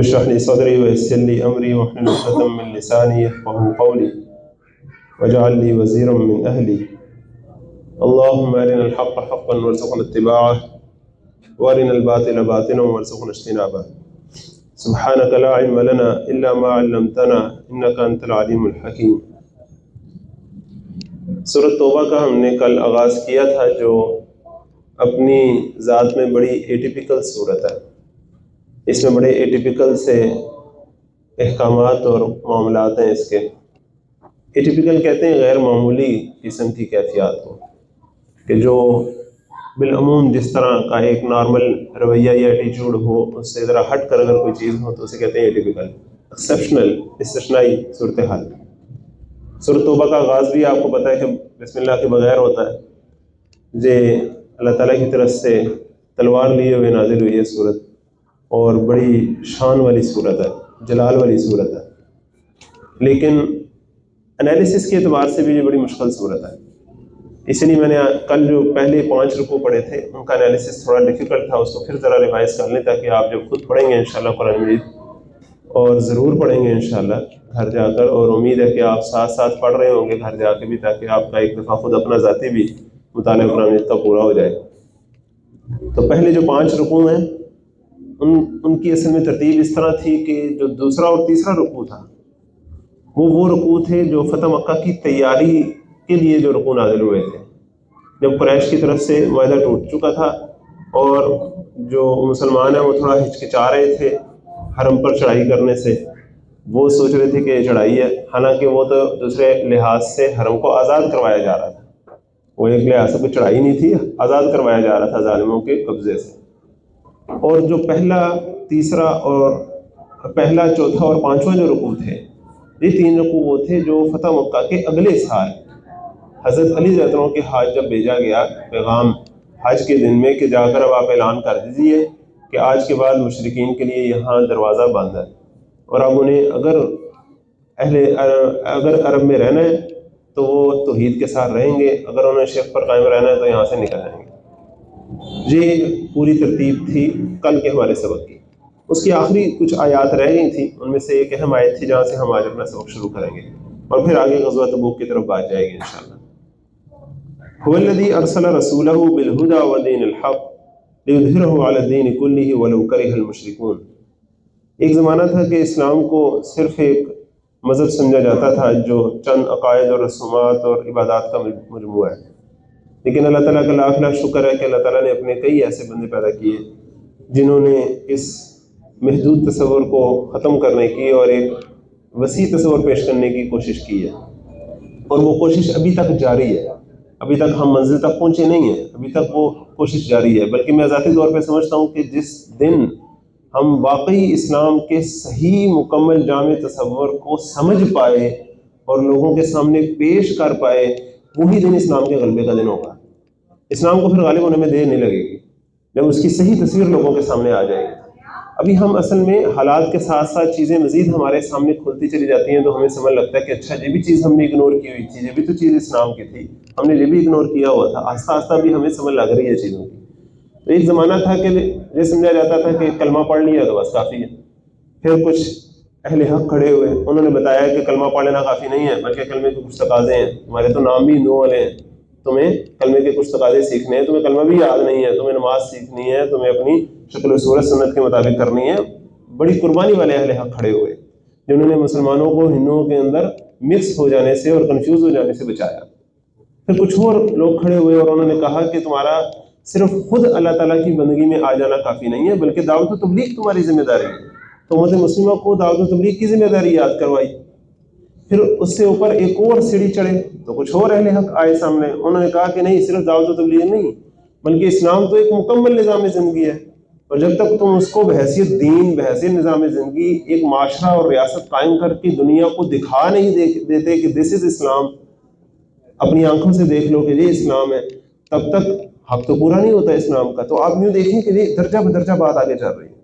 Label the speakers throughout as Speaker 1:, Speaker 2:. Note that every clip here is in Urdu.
Speaker 1: اشرح لي صدري ويسر لي أمري واحلل عقدة من لساني يفقهوا قولي واجعل لي وزيرا من أهلي اللهم أرنا الحق حقا وارزقنا اتباعه وأرنا الباطل باطلا وارزقنا اجتنابه سبحانك لا علم لنا إلا ما علمتنا إنك أنت العليم الحكيم۔ سورۃ توبہ کا ہم نے کل آغاز کیا تھا، جو اپنی ذات میں بڑی ایٹیپیکل صورت ہے۔ اس میں بڑے ایٹیپیکل سے احکامات اور معاملات ہیں۔ اس کے ایٹیپیکل کہتے ہیں غیر معمولی قسم کی کیفیات کو، کہ جو بالعموم جس طرح کا ایک نارمل رویہ یا ایٹیچیوڈ ہو، اس سے ذرا ہٹ کر اگر کوئی چیز ہو تو اسے کہتے ہیں ایٹیپیکل، ایکسیپشنل، استثنائی صورتحال۔ سورۃ توبہ کا آغاز بھی آپ کو پتہ ہے کہ بسم اللہ کے بغیر ہوتا ہے۔ یہ اللہ تعالیٰ کی طرف سے تلوار لیے ہوئے نازل ہوئی ہے صورت، اور بڑی شان والی صورت ہے، جلال والی صورت ہے، لیکن انالیسس کے اعتبار سے بھی یہ بڑی مشکل صورت ہے۔ اسی لیے میں نے کل جو پہلے 5 رکوع پڑھے تھے ان کا انالیسس تھوڑا ڈیفیکلٹ تھا، اس کو پھر ذرا ریوائز کر لیں تاکہ آپ جب خود پڑھیں گے انشاءاللہ قرآن مجید، اور ضرور پڑھیں گے انشاءاللہ گھر جا کر، اور امید ہے کہ آپ ساتھ ساتھ پڑھ رہے ہوں گے گھر جا کے بھی، تاکہ آپ کا ایک دفعہ خود اپنا ذاتی بھی مطالعہ قرآن مجید کا پورا ہو جائے۔ تو پہلے جو 5 رکوع ہیں ان کی اصل میں ترتیب اس طرح تھی کہ جو دوسرا اور تیسرا رکوع تھا وہ رکوع تھے جو فتح مکہ کی تیاری کے لیے جو رکوع نازل ہوئے تھے، جب قریش کی طرف سے معاہدہ ٹوٹ چکا تھا اور جو مسلمان ہیں وہ تھوڑا ہچکچا رہے تھے حرم پر چڑھائی کرنے سے۔ وہ سوچ رہے تھے کہ یہ چڑھائی ہے، حالانکہ وہ تو دوسرے لحاظ سے حرم کو آزاد کروایا جا رہا تھا، وہ ایک لحاظ سے کوئی چڑھائی نہیں تھی، آزاد کروایا جا رہا تھا ظالموں کے قبضے سے۔ اور جو پہلا، تیسرا اور پہلا، چوتھا اور 5واں جو رکوع تھے، یہ 3 رکوع وہ تھے جو فتح مکہ کے اگلے سال حضرت علی رضی اللہ عنہ کے ہاتھ جب بھیجا گیا پیغام حج کے دن میں کہ جا کر اب آپ اعلان کر دیجیے کہ آج کے بعد مشرکین کے لیے یہاں دروازہ بند ہے، اور اب انہیں اگر عرب میں رہنا ہے تو وہ توحید کے ساتھ رہیں گے، اگر انہیں شرک پر قائم رہنا ہے تو یہاں سے نکل جائیں گے۔ یہ پوری ترتیب تھی کل کے ہمارے سبق کی۔ اس کی آخری کچھ آیات رہ گئی تھیں، ان میں سے ایک اہم آیت تھی جہاں سے ہم آج اپنا سبق شروع کریں گے، اور پھر آگے غزوہ تبوک کی طرف بات جائے گی انشاءاللہ۔ هو الذی ارسل رسولہ بالہدی ودین الحق لیظہرہ علی الدین کلہ ولو کرہ المشرکون۔ ایک زمانہ تھا کہ اسلام کو صرف ایک مذہب سمجھا جاتا تھا جو چند عقائد اور رسومات اور عبادات کا مجموعہ ہے، لیکن اللہ تعالیٰ کا لاکھ لاکھ شکر ہے کہ اللہ تعالیٰ نے اپنے کئی ایسے بندے پیدا کیے جنہوں نے اس محدود تصور کو ختم کرنے کی اور ایک وسیع تصور پیش کرنے کی کوشش کی ہے، اور وہ کوشش ابھی تک جاری ہے۔ ابھی تک ہم منزل تک پہنچے نہیں ہیں، ابھی تک وہ کوشش جاری ہے، بلکہ میں ذاتی طور پہ سمجھتا ہوں کہ جس دن ہم واقعی اسلام کے صحیح مکمل جامع تصور کو سمجھ پائے اور لوگوں کے سامنے پیش کر پائے، وہی دن اسلام کے غلبے کا دن ہوگا۔ اسلام کو پھر غالب ہونے میں دیر نہیں لگے گی جب اس کی صحیح تصویر لوگوں کے سامنے آ جائے گی۔ ابھی ہم اصل میں حالات کے ساتھ ساتھ چیزیں مزید ہمارے سامنے کھلتی چلی جاتی ہیں، تو ہمیں سمجھ لگتا ہے کہ اچھا یہ بھی چیز ہم نے اگنور کی ہوئی تھی، یہ بھی تو چیز اسلام کی تھی، ہم نے یہ بھی اگنور کیا ہوا تھا۔ آہستہ آہستہ بھی ہمیں سمجھ لگ رہی ہے چیزوں کی۔ تو ایک زمانہ تھا کہ یہ سمجھا جاتا تھا کہ کلمہ پڑھ لیا تو بس کافی ہے۔ پھر کچھ اہل حق کھڑے ہوئے، انہوں نے بتایا کہ کلمہ پڑھ لینا کافی نہیں ہے، بلکہ کلمے کے کچھ تقاضے ہیں، تمہارے تو نام بھی نو والے ہیں، تمہیں کلمے کے کچھ تقاضے سیکھنے ہیں، تمہیں کلمہ بھی یاد نہیں ہے، تمہیں نماز سیکھنی ہے، تمہیں اپنی شکل و صورت سنت کے مطابق کرنی ہے۔ بڑی قربانی والے اہل حق کھڑے ہوئے جنہوں نے مسلمانوں کو ہندوؤں کے اندر مکس ہو جانے سے اور کنفیوز ہو جانے سے بچایا۔ پھر کچھ اور لوگ کھڑے ہوئے اور انہوں نے کہا کہ تمہارا صرف خود اللہ تعالیٰ کی بندگی میں آ جانا کافی نہیں ہے، بلکہ دعوت و تبلیغ تمہاری ذمہ داری ہے۔ تو امت مسلمہ کو دعوت و تبلیغ کی ذمہ داری یاد کروائی۔ پھر اس سے اوپر ایک اور سیڑھی چڑھے تو کچھ اور اہل حق آئے سامنے، انہوں نے کہا کہ نہیں، صرف دعوت و تبلیغ نہیں، بلکہ اسلام تو ایک مکمل نظام زندگی ہے، اور جب تک تم اس کو بحیثیت دین، بحیثیت نظام زندگی ایک معاشرہ اور ریاست قائم کر کے دنیا کو دکھا نہیں دیتے کہ دس از اسلام، اپنی آنکھوں سے دیکھ لو کہ یہ اسلام ہے، تب تک حق تو پورا نہیں ہوتا اسلام کا۔ تو آپ یوں دیکھیں کہ یہ درجہ بدرجہ بات آگے چل رہی ہے۔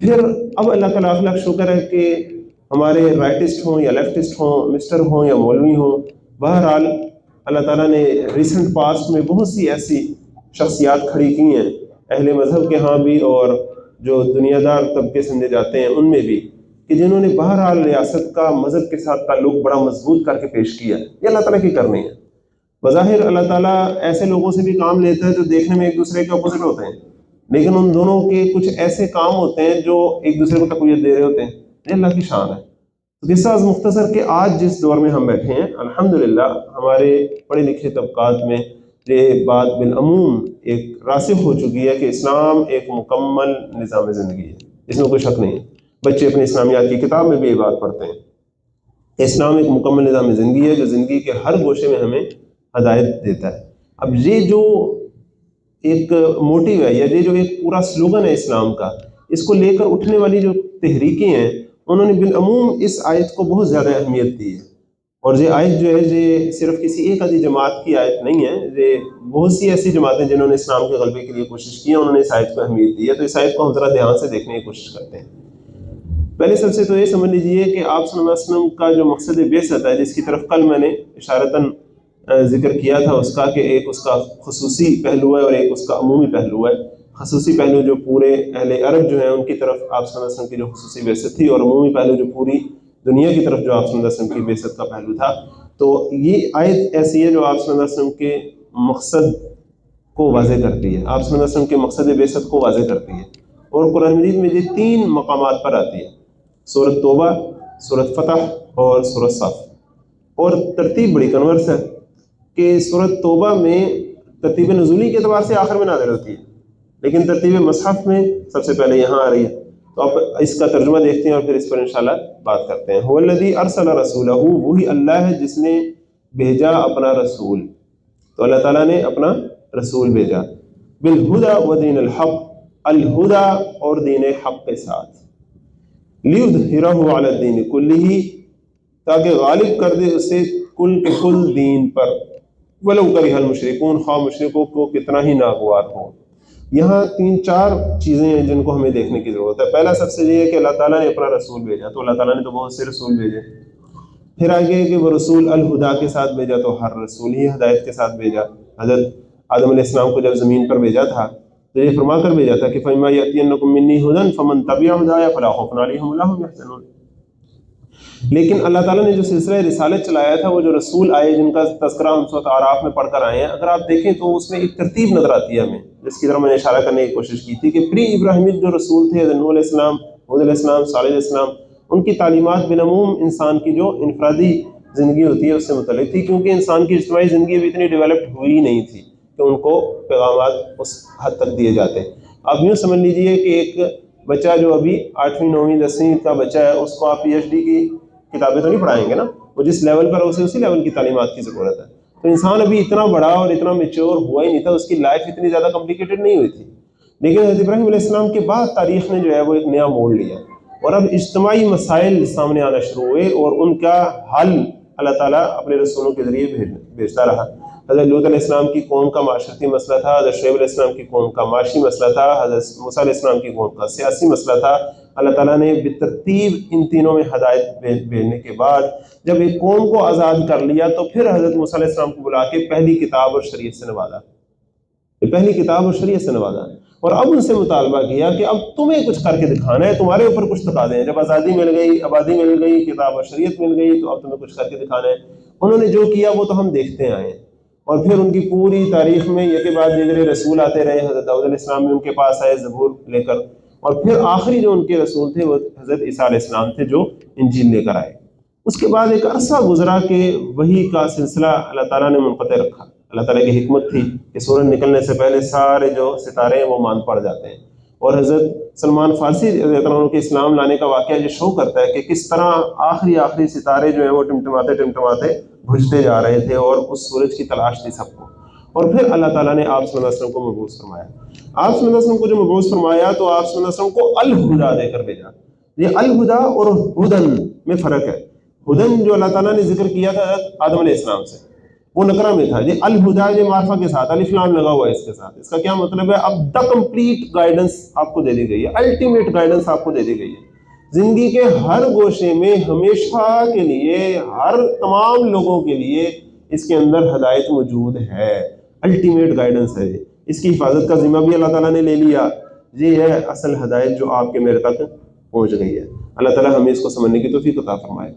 Speaker 1: پھر اب اللہ کا لاکھ لاکھ شکر ہے کہ ہمارے رائٹسٹ ہوں یا لیفٹسٹ ہوں، مسٹر ہوں یا مولوی ہوں، بہرحال اللہ تعالیٰ نے ریسنٹ پاسٹ میں بہت سی ایسی شخصیات کھڑی کی ہیں اہل مذہب کے ہاں بھی اور جو دنیا دار طبقے سمجھے جاتے ہیں ان میں بھی، کہ جنہوں نے بہرحال ریاست کا مذہب کے ساتھ تعلق بڑا مضبوط کر کے پیش کیا، یہ اللہ تعالیٰ کی کرنی ہے۔ بظاہر اللہ تعالیٰ ایسے لوگوں سے بھی کام لیتا ہے جو دیکھنے میں ایک دوسرے کے اپوزٹ ہوتے ہیں، لیکن ان دونوں کے کچھ ایسے کام ہوتے ہیں جو ایک دوسرے کو تقویت دے رہے ہوتے ہیں، یہ اللہ کی شان ہے۔ تو قصہ از مختصر کہ آج جس دور میں ہم بیٹھے ہیں الحمدللہ ہمارے پڑھے لکھے طبقات میں یہ بات بالعموم ایک راسخ ہو چکی ہے کہ اسلام ایک مکمل نظام زندگی ہے، اس میں کوئی شک نہیں ہے۔ بچے اپنی اسلامیات کی کتاب میں بھی یہ بات پڑھتے ہیں، اسلام ایک مکمل نظام زندگی ہے جو زندگی کے ہر گوشے میں ہمیں ہدایت دیتا ہے۔ اب یہ جو ایک موٹیو ہے یا یہ جو ایک پورا سلوگن ہے اسلام کا، اس کو لے کر اٹھنے والی جو تحریکیں ہیں انہوں نے بالعموم اس آیت کو بہت زیادہ اہمیت دی ہے۔ اور یہ آیت جو ہے یہ صرف کسی ایک آدھی جماعت کی آیت نہیں ہے، یہ بہت سی ایسی جماعتیں جنہوں نے اسلام کے غلبے کے لیے کوشش کی ہے انہوں نے اس آیت کو اہمیت دی ہے۔ تو اس آیت کو ہم ذرا دھیان سے دیکھنے کی کوشش کرتے ہیں۔ پہلے سب سے تو یہ سمجھ لیجئے کہ آپ صلی اللہ علیہ وسلم کا جو مقصد بعثت ہے، جس کی طرف کل میں نے اشارتاً ذکر کیا تھا اس کا، کہ ایک اس کا خصوصی پہلو ہے اور ایک اس کا عمومی پہلو ہے۔ خصوصی پہلو جو پورے اہل عرب جو ہیں ان کی طرف آپ صلی اللہ علیہ وسلم کی جو خصوصی بعثت تھی، اور عمومی پہلو جو پوری دنیا کی طرف جو آپ صلی اللہ علیہ وسلم کی بعثت کا پہلو تھا۔ تو یہ آیت ایسی ہے جو آپ صلی اللہ علیہ وسلم کے مقصد کو واضح کرتی ہے، آپ صلی اللہ علیہ وسلم کے مقصد بعثت کو واضح کرتی ہے۔ اور قرآن مجید میں یہ 3 مقامات پر آتی ہے، سورۃ توبہ، سورۃ فتح اور سورۃ صف۔ اور ترتیب بڑی کنورس ہے کہ سورۃ توبہ میں ترتیب نزولی کے اعتبار سے آخر میں نازل ہوتی ہے، لیکن ترتیب مصحف میں سب سے پہلے یہاں آ رہی ہے۔ تو آپ اس کا ترجمہ دیکھتے ہیں اور پھر اس پر انشاءاللہ بات کرتے ہیں۔ هو الذی ارسل رسولہ، وہی اللہ ہے جس نے بھیجا اپنا رسول۔ تو اللہ تعالیٰ نے اپنا رسول بھیجا، بالہدی ودین الحق، الہدی اور دین حق کے ساتھ، لیظہرہ علی الدین کلہ، تاکہ غالب کر دے اسے کل کے کل دین پر، ولو کرہ المشرکون، خواہ مشرکوں کو کتنا ہی ناگوار ہو۔ یہاں 3-4 چیزیں ہیں جن کو ہمیں دیکھنے کی ضرورت ہے۔ پہلا سب سے یہ ہے کہ اللہ تعالیٰ نے اپنا رسول بھیجا، تو اللہ تعالیٰ نے تو بہت سے رسول بھیجے۔ پھر آگے کہ وہ رسول الہدا کے ساتھ بھیجا، تو ہر رسول ہی ہدایت کے ساتھ بھیجا۔ حضرت آدم علیہ السلام کو جب زمین پر بھیجا تھا تو یہ فرما کر بھیجا تھا کہ فَإِمَّا يَأْتِيَنَّكُم مِّنِّي هُدًى فَمَن تَبِعَ هُدَايَ فَلَا خَوْفٌ عَلَيْهِمْ وَلَا هُمْ يَحْزَنُونَ۔ لیکن اللہ تعالیٰ نے جو سلسلہ رسالت چلایا تھا، وہ جو رسول آئے جن کا تذکرہ ہم سورۃ اعراف میں پڑھ کر آئے ہیں، اگر آپ دیکھیں تو اس میں ایک ترتیب نظر آتی ہے ہمیں، جس کی طرف میں نے اشارہ کرنے کی کوشش کی تھی کہ پری ابراہیمک جو رسول تھے، حضرت نوح علیہ السلام، ہود علیہ السلام، صالح علیہ السلام، ان کی تعلیمات بالعموم انسان کی جو انفرادی زندگی ہوتی ہے اس سے متعلق تھی، کیونکہ انسان کی اجتماعی زندگی بھی اتنی ڈیولپڈ ہوئی نہیں تھی کہ ان کو پیغامات اس حد تک دیے جاتے۔ آپ یوں سمجھ لیجئے کہ ایک بچہ جو ابھی 8ویں 9ویں 10ویں کا بچہ ہے، اس کو آپ PhD کی کتابیں تو نہیں پڑھائیں گے نا، وہ جس لیول پر اسے اسی لیول کی تعلیمات کی ضرورت ہے۔ تو انسان ابھی اتنا بڑا اور اتنا میچور ہوا ہی نہیں تھا، اس کی لائف اتنی زیادہ کمپلیکیٹڈ نہیں ہوئی تھی۔ لیکن حضرت ابراہیم علیہ السلام کے بعد تاریخ نے جو ہے وہ ایک نیا موڑ لیا، اور اب اجتماعی مسائل سامنے آنا شروع ہوئے، اور ان کا حل اللہ تعالیٰ اپنے رسولوں کے ذریعے بھیجتا رہا۔ حضرت لوط علیہ السلام کی قوم کا معاشرتی مسئلہ تھا، حضرت شعیب علیہ السلام کی قوم کا معاشی مسئلہ تھا، حضرت موسیٰ علیہ السلام کی قوم کا سیاسی مسئلہ تھا۔ اللہ تعالیٰ نے بالترتیب ان تینوں میں ہدایت بھیجنے کے بعد جب ایک قوم کو آزاد کر لیا، تو پھر حضرت موسیٰ علیہ السلام کو بلا کے پہلی کتاب اور شریعت سے نوازا، پہلی کتاب اور شریعت سے نوازا، اور اب ان سے مطالبہ کیا کہ اب تمہیں کچھ کر کے دکھانا ہے، تمہارے اوپر کچھ دکھا دیں۔ جب آزادی مل گئی، آبادی مل گئی، کتاب اور شریعت مل گئی، تو اب تمہیں کچھ کر کے دکھانا ہے۔ انہوں نے جو کیا وہ تو ہم دیکھتے آئے ہیں، اور پھر ان کی پوری تاریخ میں یہ کے بعد دیگر رسول آتے رہے۔ حضرت داؤد علیہ السلام بھی ان کے پاس آئے زبور لے کر، اور پھر آخری جو ان کے رسول تھے وہ حضرت عیسیٰ علیہ السلام تھے جو انجیل لے کر آئے۔ اس کے بعد ایک عرصہ گزرا کہ وحی کا سلسلہ اللہ تعالیٰ نے منقطع رکھا۔ اللہ تعالیٰ کی حکمت تھی کہ سورج نکلنے سے پہلے سارے جو ستارے ہیں وہ ماند پڑ جاتے ہیں، اور حضرت سلمان فارسی رضی اللہ عنہ کے اسلام لانے کا واقعہ یہ شو کرتا ہے کہ کس طرح آخری ستارے جو ہیں وہ ٹمٹماتے بجھتے جا رہے تھے، اور اس سورج کی تلاش تھی سب کو۔ اور پھر اللہ تعالیٰ نے آپ صلی اللہ علیہ وسلم کو مبعوث فرمایا۔ آپ صلی اللہ علیہ وسلم کو جو مبعوث فرمایا تو آپ صلی اللہ علیہ وسلم کو الہدا دے کر بھیجا۔ یہ الہدا اور ہدن میں فرق ہے۔ ہدن جو اللہ تعالیٰ نے ذکر کیا تھا آدم علیہ السلام سے، وہ نکرہ میں تھا۔ یہ الہدا یہ معرفہ کے ساتھ الف لام لگا ہوا ہے اس کے ساتھ۔ اس کا کیا مطلب ہے؟ اب دا کمپلیٹ گائیڈنس آپ کو دے دی گئی ہے، الٹیمیٹ گائیڈنس آپ کو دے دی گئی ہے۔ زندگی کے ہر گوشے میں ہمیشہ کے لیے، ہر تمام لوگوں کے لیے اس کے اندر ہدایت موجود ہے، الٹیمیٹ گائیڈنس ہے۔ اس کی حفاظت کا ذمہ بھی اللہ تعالیٰ نے لے لیا، یہ ہے اصل ہدایت جو آپ کے میرے تک پہنچ گئی ہے۔ اللہ تعالیٰ ہمیں اس کو سمجھنے کی توفیق عطا فرمائے۔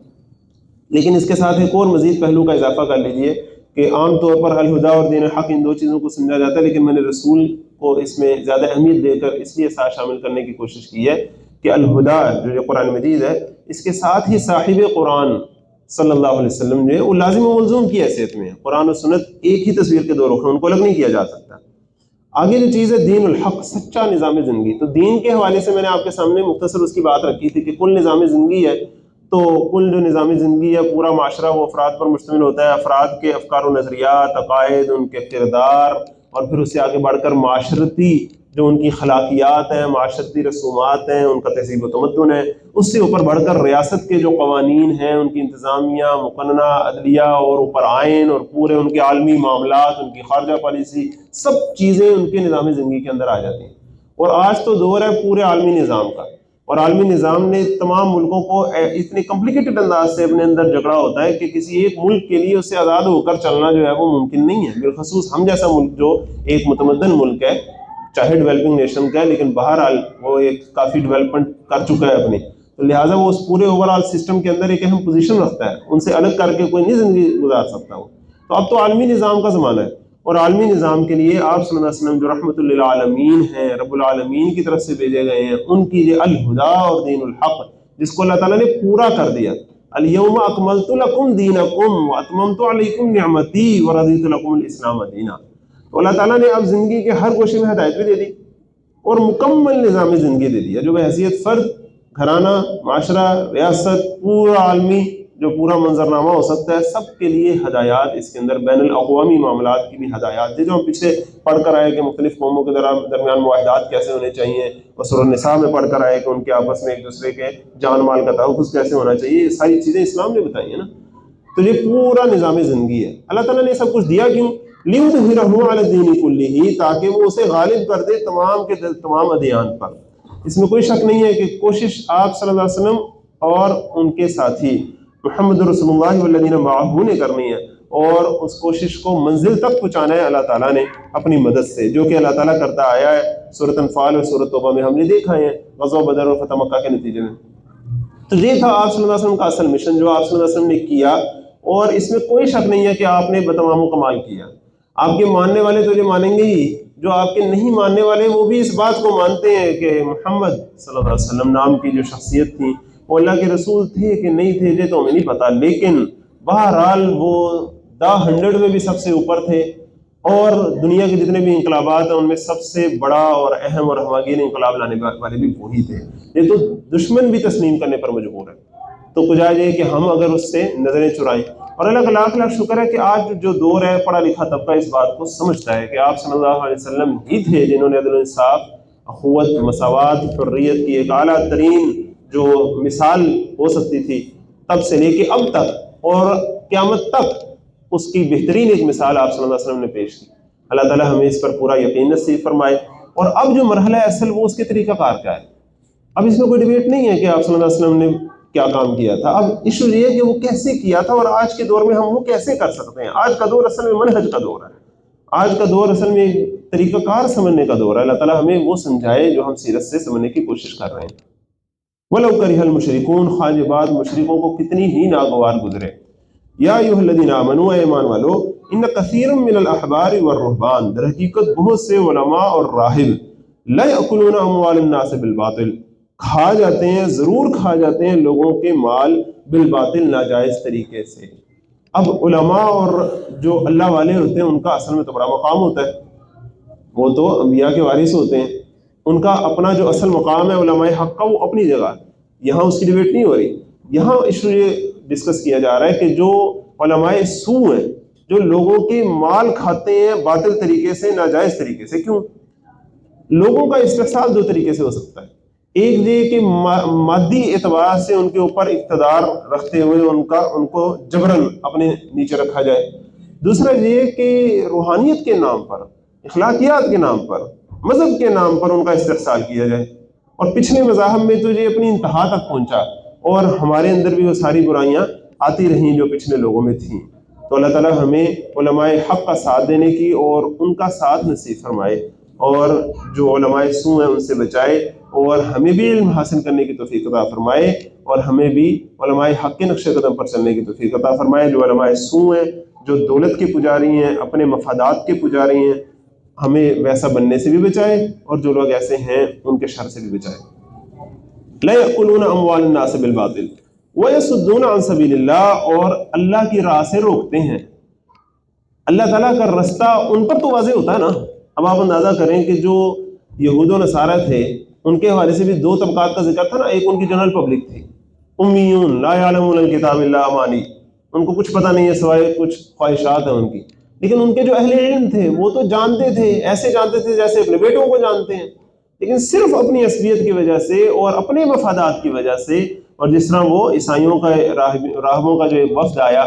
Speaker 1: لیکن اس کے ساتھ ایک اور مزید پہلو کا اضافہ کر لیجئے کہ عام طور پر الہدا اور دین الحق ان دو چیزوں کو سمجھا جاتا ہے، لیکن میں نے رسول کو اس میں زیادہ اہمیت دے کر اس لیے ساتھ شامل کرنے کی کوشش کی ہے کہ الہدا جو قرآن مجید ہے، اس کے ساتھ ہی صاحب قرآن صلی اللہ علیہ وسلم جو ہے وہ لازم و ملزوم کی حیثیت میں ہے۔ قرآن و سنت ایک ہی تصویر کے دو رخ ہیں، ان کو الگ نہیں کیا جا سکتا۔ آگے جو چیز ہے دین الحق، سچا نظام زندگی، تو دین کے حوالے سے میں نے آپ کے سامنے مختصر اس کی بات رکھی تھی کہ کل نظام زندگی ہے، تو کل جو نظام زندگی ہے پورا معاشرہ وہ افراد پر مشتمل ہوتا ہے، افراد کے افکار و نظریات، عقائد، ان کے کردار، اور پھر اس سے آگے بڑھ کر معاشرتی جو ان کی خلاقیات ہیں، معاشرتی رسومات ہیں، ان کا تہذیب و تمدن ہے، اس سے اوپر بڑھ کر ریاست کے جو قوانین ہیں، ان کی انتظامیہ، مقننہ، عدلیہ، اور اوپر آئین، اور پورے ان کے عالمی معاملات، ان کی خارجہ پالیسی، سب چیزیں ان کے نظام زندگی کے اندر آ جاتی ہیں۔ اور آج تو دور ہے پورے عالمی نظام کا، اور عالمی نظام نے تمام ملکوں کو اتنے کمپلیکیٹڈ انداز سے اپنے اندر جھگڑا ہوتا ہے کہ کسی ایک ملک کے لیے اس سے آزاد ہو کر چلنا جو ہے وہ ممکن نہیں ہے، بالخصوص ہم جیسا ملک جو ایک متمدن ملک ہے، چاہے ڈیولپنگ نیشن کا ہے، لیکن بہرحال وہ ایک کافی ڈیولپمنٹ کر چکا ہے اپنی، تو لہٰذا وہ اس پورے اوور آل سسٹم کے اندر ایک اہم پوزیشن رکھتا ہے، ان سے الگ کر کے کوئی نہیں زندگی گزار سکتا وہ۔ تو اب تو عالمی نظام کا زمانہ ہے، اور عالمی نظام کے لیے آپ صلی اللہ علیہ وسلم جو رحمت للعالمین ہیں، رب العالمین کی طرف سے بھیجے گئے ہیں، ان کی یہ الہدا اور دین الحق جس کو اللہ تعالیٰ نے پورا کر دیا، الیوم اکملت لکم دینکم واتممت علیکم نعمتی ورضیت لکم الاسلام دینا۔ تو اللہ تعالیٰ نے اب زندگی کے ہر گوشے میں ہدایت بھی دے دی اور مکمل نظام زندگی دے دیا، جو بحیثیت فرد، گھرانہ، معاشرہ، ریاست، پورا عالمی جو پورا منظرنامہ ہو سکتا ہے، سب کے لیے ہدایات اس کے اندر، بین الاقوامی معاملات کی بھی ہدایات، جو ہم پیچھے پڑھ کر آئے کہ مختلف قوموں کے درمیان معاہدات کیسے ہونے چاہیے، اور سورۃ النساء میں پڑھ کر آئے کہ ان کے آپس میں ایک دوسرے کے جان مال کا تحفظ کیسے ہونا چاہیے، یہ ساری چیزیں اسلام نے بتائی ہیں نا۔ تو یہ پورا نظام زندگی ہے۔ اللہ تعالیٰ نے سب کچھ دیا کیوں؟ لِيُظْهِرَهُ عَلَى الدِّينِ كُلِّهِ، تاکہ وہ اسے غالب کر دے تمام کے تمام ادیان پر۔ اس میں کوئی شک نہیں ہے کہ کوشش آپ صلی اللہ علیہ وسلم اور ان کے ساتھی محمد رسول اللہ والذین معہ نے کرنی ہے، اور اس کوشش کو منزل تک پہنچانا ہے اللہ تعالیٰ نے اپنی مدد سے، جو کہ اللہ تعالیٰ کرتا آیا ہے۔ سورۃ انفال اور سورۃ توبہ میں ہم نے دیکھا ہے غزوہ بدر اور فتح مکہ کے نتیجے میں۔ تو یہ تھا آپ صلی اللہ علیہ وسلم کا اصل مشن جو آپ صلی اللہ علیہ وسلم نے کیا، اور اس میں کوئی شک نہیں ہے کہ آپ نے بتمام و کمال کیا۔ آپ کے ماننے والے تو یہ مانیں گے ہی، جو آپ کے نہیں ماننے والے وہ بھی اس بات کو مانتے ہیں کہ محمد صلی اللہ علیہ وسلم نام کی جو شخصیت تھی وہ اللہ کے رسول تھے کہ نہیں تھے یہ تو ہمیں نہیں پتا، لیکن بہرحال وہ 100 میں بھی سب سے اوپر تھے، اور دنیا کے جتنے بھی انقلابات ہیں ان میں سب سے بڑا اور اہم اور ہماگیر انقلاب لانے والے بھی وہی تھے۔ یہ تو دشمن بھی تسلیم کرنے پر مجبور ہے، تو کجا یہ کہ ہم اگر اس سے نظریں چرائیں۔ اور اللہ کا لاکھ لاکھ شکر ہے کہ آج جو دور ہے پڑھا لکھا طبقہ اس بات کو سمجھتا ہے کہ آپ صلی اللہ علیہ وسلم ہی تھے جنہوں نے عدل و انصاف، اخوت، مساوات، حریت کی ایک اعلیٰ ترین جو مثال ہو سکتی تھی تب سے لے کے اب تک اور قیامت تک، اس کی بہترین ایک مثال آپ صلی اللہ علیہ وسلم نے پیش کی۔ اللہ تعالیٰ ہمیں اس پر پورا یقین نصیب فرمائے۔ اور اب جو مرحلہ ہے اصل وہ اس کے طریقہ کار کا ہے۔ اب اس میں کوئی ڈیبیٹ نہیں ہے کہ آپ صلی اللہ علیہ وسلم نے کیا کام کیا تھا، اب ایشو یہ ہے کہ وہ کیسے کیا تھا، اور آج کے دور میں ہم وہ کیسے کر سکتے ہیں۔ آج کا دور اصل میں منہج کا دور ہے، آج کا دور اصل میں طریقہ کار سمجھنے کا دور ہے۔ اللہ تعالیٰ ہمیں وہ سمجھائے جو ہم سیرت سے سمجھنے کی کوشش کر رہے ہیں۔ وَلَوْ كَرِهَ الْمُشْرِكُونَ، خواہ یہ بات مشرکوں کو کتنی ہی ناگوار گزرے۔ یا ایھا الذین آمنوا، اے ایمان والو، ان کثیر من الاحبار والرہبان، در حقیقت بہت سے علماء اور راہب، لا یأکلون اموال الناس بالباطل، کھا جاتے ہیں، ضرور کھا جاتے ہیں لوگوں کے مال بالباطل، ناجائز طریقے سے۔ اب علماء اور جو اللہ والے ہوتے ہیں ان کا اصل میں تو بڑا مقام ہوتا ہے، وہ تو انبیاء کے وارث ہوتے ہیں، ان کا اپنا جو اصل مقام ہے علماء حق کا وہ اپنی جگہ، یہاں اس کی ڈیبیٹ نہیں ہو رہی۔ یہاں ایشو یہ ڈسکس کیا جا رہا ہے کہ جو علماء سو ہیں، جو لوگوں کے مال کھاتے ہیں باطل طریقے سے، ناجائز طریقے سے۔ کیوں؟ لوگوں کا استحصال دو طریقے سے ہو سکتا ہے، ایک یہ کہ مادی اعتبار سے ان کے اوپر اقتدار رکھتے ہوئے ان کو جبراً اپنے نیچے رکھا جائے، دوسرا یہ کہ روحانیت کے نام پر، اخلاقیات کے نام پر، مذہب کے نام پر ان کا استحصال کیا جائے۔ اور پچھلے مذاہب میں تو یہ اپنی انتہا تک پہنچا، اور ہمارے اندر بھی وہ ساری برائیاں آتی رہیں جو پچھلے لوگوں میں تھیں۔ تو اللہ تعالیٰ ہمیں علماء حق کا ساتھ دینے کی اور ان کا ساتھ نصیب فرمائے، اور جو علماء سو ہیں ان سے بچائے، اور ہمیں بھی علم حاصل کرنے کی توفیق عطا فرمائے، اور ہمیں بھی علماء حق کے نقش قدم پر چلنے کی توفیق عطا فرمائے۔ جو علماء سو ہیں، جو دولت کے پجاری ہیں، اپنے مفادات کے پجاری ہیں، ہمیں ویسا بننے سے بھی بچائے، اور جو لوگ ایسے ہیں ان کے شر سے بھی بچائے۔ لا یأکلون اموال الناس بالباطل ویصدون عن سبیل اللہ، اور اللہ کی راہ سے روکتے ہیں۔ اللہ تعالیٰ کا رستہ ان پر تو واضح ہوتا ہے نا۔ اب آپ اندازہ کریں کہ جو یہود و نصارہ تھے ان کے حوالے سے بھی دو طبقات کا ذکر تھا نا۔ ایک ان کی جنرل پبلک تھی، امیون لا یعلمون الکتاب الا امانی، ان کو کچھ پتہ نہیں ہے سوائے کچھ خواہشات ہیں ان کی۔ لیکن ان کے جو اہل علم تھے وہ تو جانتے تھے، ایسے جانتے تھے جیسے اپنے بیٹوں کو جانتے ہیں، لیکن صرف اپنی عصبیت کی وجہ سے اور اپنے مفادات کی وجہ سے، اور جس طرح وہ عیسائیوں کا راہبوں کا جو ایک وفد آیا،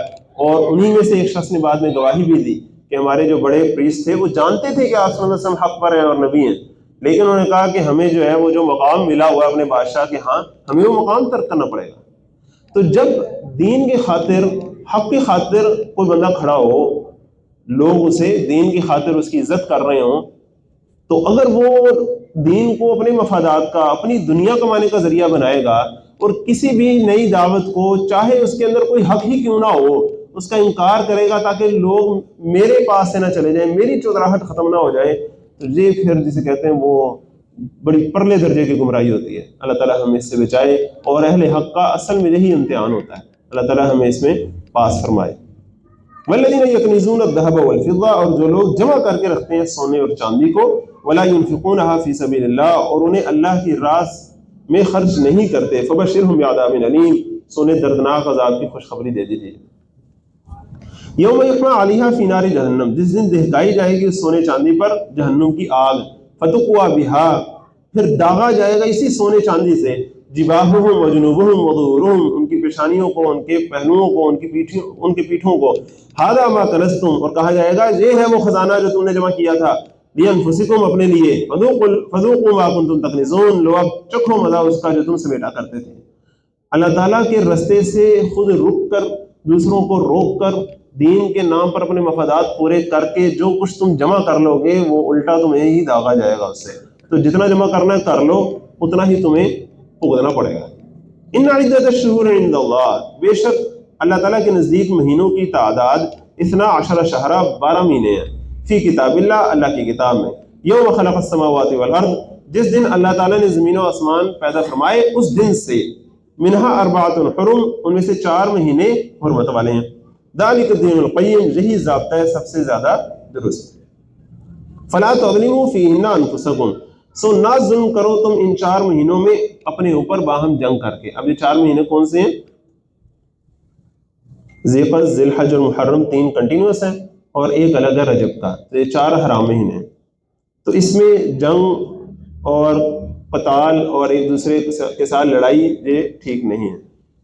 Speaker 1: اور انہی میں سے ایک شخص نے بعد میں گواہی بھی دی کہ ہمارے جو بڑے پریسٹ تھے وہ جانتے تھے کہ آپ صلی اللہ علیہ وسلم حق پر ہیں اور نبی ہیں، لیکن انہوں نے کہا کہ ہمیں جو ہے وہ جو مقام ملا ہوا ہے اپنے بادشاہ کے ہاں، ہمیں وہ مقام ترک کرنا پڑے گا۔ تو جب دین کی خاطر، حق کی خاطر کوئی بندہ کھڑا ہو، لوگ اسے دین کی خاطر اس کی عزت کر رہے ہوں، تو اگر وہ دین کو اپنے مفادات کا، اپنی دنیا کمانے کا ذریعہ بنائے گا، اور کسی بھی نئی دعوت کو چاہے اس کے اندر کوئی حق ہی کیوں نہ ہو اس کا انکار کرے گا تاکہ لوگ میرے پاس سے نہ چلے جائیں، میری چودراہٹ ختم نہ ہو جائے، تو یہ پھر جسے کہتے ہیں وہ بڑی پرلے درجے کی گمراہی ہوتی ہے۔ اللہ تعالیٰ ہمیں اس سے بچائے، اور اہل حق کا اصل میں یہی امتحان ہوتا ہے، اللہ تعالیٰ ہمیں اس میں پاس فرمائے۔ والذین یکنزون الذهب والفضة، اور جو لوگ جمع کر کے رکھتے ہیں سونے اور چاندی کو، ولا ينفقونها فی سبیل اللہ، اور انہیں اللہ کی راہ میں خرچ نہیں کرتے، فبشرهم بعذاب علیم، سو انہیں دردناک عذاب کی خوشخبری دے دیجیے۔ یوم یحمى علیہا فی نار جہنم، جس دن دہکائی جائے گی اس سونے چاندی پر جہنم کی آگ، فتقوا بہا، پھر داغا جائے گا اسی سونے چاندی سے، جباہہم وجنوبہم وظہورہم، ان کی پیشانیوں کو، ان کے پہلوؤں کو، ان کی پیٹھوں کو، ھذا ما کنزتم، اور کہا جائے گا یہ ہے وہ خزانہ جو تم نے جمع کیا تھا، لانفسکم، اپنے لیے، فذوقوا ما کنتم تکنزون، لو اب چکھو مزہ اس کا جو تم سمیٹا کرتے تھے۔ اللہ تعالیٰ کے رستے سے خود رک کر، دوسروں کو روک کر، دین کے نام پر اپنے مفادات پورے کر کے جو کچھ تم جمع کر لو گے وہ الٹا تمہیں ہی داغا جائے گا اس سے۔ تو جتنا جمع کرنا ہے کر لو، اتنا ہی تمہیں بھگتنا پڑے گا۔ ان عدت الشہور عند اللہ، بے شک اللہ تعالیٰ کے نزدیک مہینوں کی تعداد 12 شہرہ، 12 مہینے ہیں، فی کتاب اللہ، اللہ کی کتاب میں، یوم خلق السماوات والارض، جس دن اللہ تعالیٰ نے زمین و آسمان پیدا فرمائے اس دن سے، منہا اربعۃ حرم، ان میں سے 4 مہینے حرمت والے ہیں، ذالک الدین القیم، یہی ضابطہ ہے سب سے زیادہ درست۔ فلا تظلموا فیہن انفسکم، سو نہ ظلم کرو تم ان 4 مہینوں میں اپنے اوپر باہم جنگ کر کے۔ اب یہ 4 مہینے کون سے ہیں؟ ذی القعدہ، ذی الحج اور محرم، 3 کنٹینیوس ہیں، اور ایک الگ ہے رجب کا، تو یہ 4 حرام مہینے ہیں۔ تو اس میں جنگ اور قتال اور ایک دوسرے کے ساتھ لڑائی یہ ٹھیک نہیں ہے۔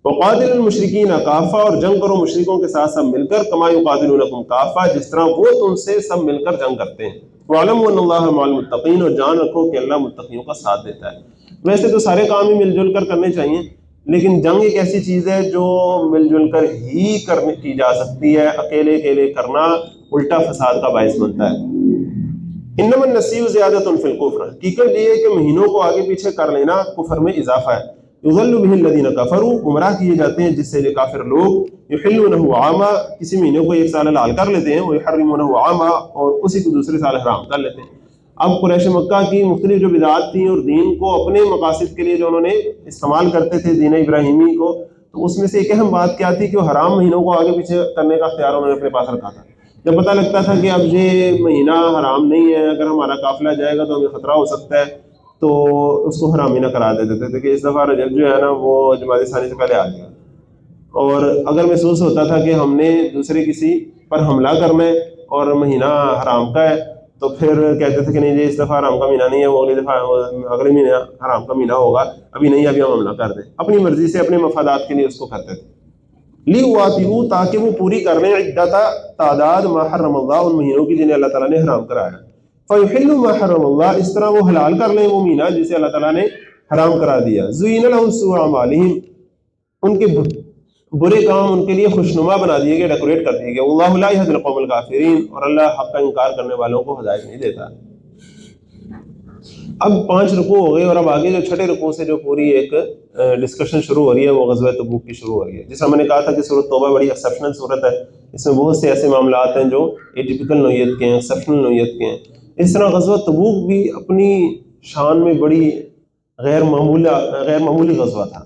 Speaker 1: وقاتل المشرکین کافہ، اور جنگ کرو مشرکوں کے ساتھ سب مل کر، کما یقاتلونکم کافہ، جس طرح وہ تم سے سب مل کر جنگ کرتے ہیں۔ وَاعْلَمُوا أَنَّ اللَّهَ مَعَ الْمُتَّقِينَ، اور جان رکھو کہ اللہ متقیوں کا ساتھ دیتا ہے۔ ویسے تو سارے کام ہی مل جل کر کرنے چاہیے، لیکن جنگ ایک ایسی چیز ہے جو مل جل کر ہی کی جا سکتی ہے، اکیلے اکیلے کرنا الٹا فساد کا باعث بنتا ہے۔ انما النسیء زیادۃ فی الکفر، حقیقت یہ ہے کہ مہینوں کو آگے پیچھے کر لینا کفر میں اضافہ ہے۔ یضل به الذین کفروا، گمراہ کیے جاتے ہیں جس سے یہ کافر لوگ، یحلونہ عاما، کسی مہینے کو ایک سال حلال کر لیتے ہیں، ویحرمونہ عاما، اور اسی کو دوسرے سال حرام کر لیتے ہیں۔ اب قریش مکہ کی مختلف جو بدعات تھیں اور دین کو اپنے مقاصد کے لیے جو انہوں نے استعمال کرتے تھے دین ابراہیمی کو، تو اس میں سے ایک اہم بات کیا تھی کہ وہ حرام مہینوں کو آگے پیچھے کرنے کا اختیار انہوں نے اپنے پاس رکھا تھا۔ جب پتہ لگتا تھا کہ اب یہ مہینہ حرام نہیں ہے، اگر ہمارا قافلہ جائے گا تو ہمیں خطرہ ہو سکتا ہے، تو اس کو حرام ہی نہ کرا دیتے تھے کہ اس دفعہ رجب جو ہے نا وہ جمادی ثانی سے پہلے آ جائے گا۔ اور اگر محسوس ہوتا تھا کہ ہم نے دوسرے کسی پر حملہ کرنا ہے اور مہینہ حرام کا ہے، تو پھر کہتے تھے کہ نہیں جی اس دفعہ حرام کا مہینہ نہیں ہے، وہ اگلی دفعہ اگلے مہینے حرام کا مہینہ ہوگا، ابھی نہیں، ابھی ہم حملہ کر دیں۔ اپنی مرضی سے اپنے مفادات کے لیے اس کو کرتے تھے۔ لیواتئوا، تاکہ وہ پوری کر لیں، عدت، تعداد، ما حرم اللہ، ان مہینوں کی جنہیں اللہ تعالیٰ نے حرام کرایا۔ فیحلوا ما حرم اللہ، اس طرح وہ حلال کر لیں وہ مہینہ جسے اللہ تعالیٰ نے حرام کرا دیا۔ زین لهم سوء اعمالہم، ان کے برے کام ان کے لیے خوشنما بنا دیے گئے، ڈیکوریٹ کر دیے گئے۔ واللہ لا یہدی القوم الکافرین، اور اللہ حق کا انکار کرنے والوں کو ہدایت نہیں دیتا۔ اب 5 رکوع ہو گئے اور اب آگے جو 6 رکوع سے جو پوری ایک ڈسکشن شروع ہو رہی ہے وہ غزوہ تبوک کی شروع ہو رہی ہے. جیسا میں نے کہا تھا کہ سورۃ توبہ بڑی ایکسیپشنل صورت ہے، اس میں بہت سے ایسے معاملات ہیں جو ایٹیپیکل نوعیت کے ہیں، ایکسیپشنل نوعیت کے ہیں. اس طرح غزوہ تبوک بھی اپنی شان میں بڑی غیر معمولی غزوہ تھا.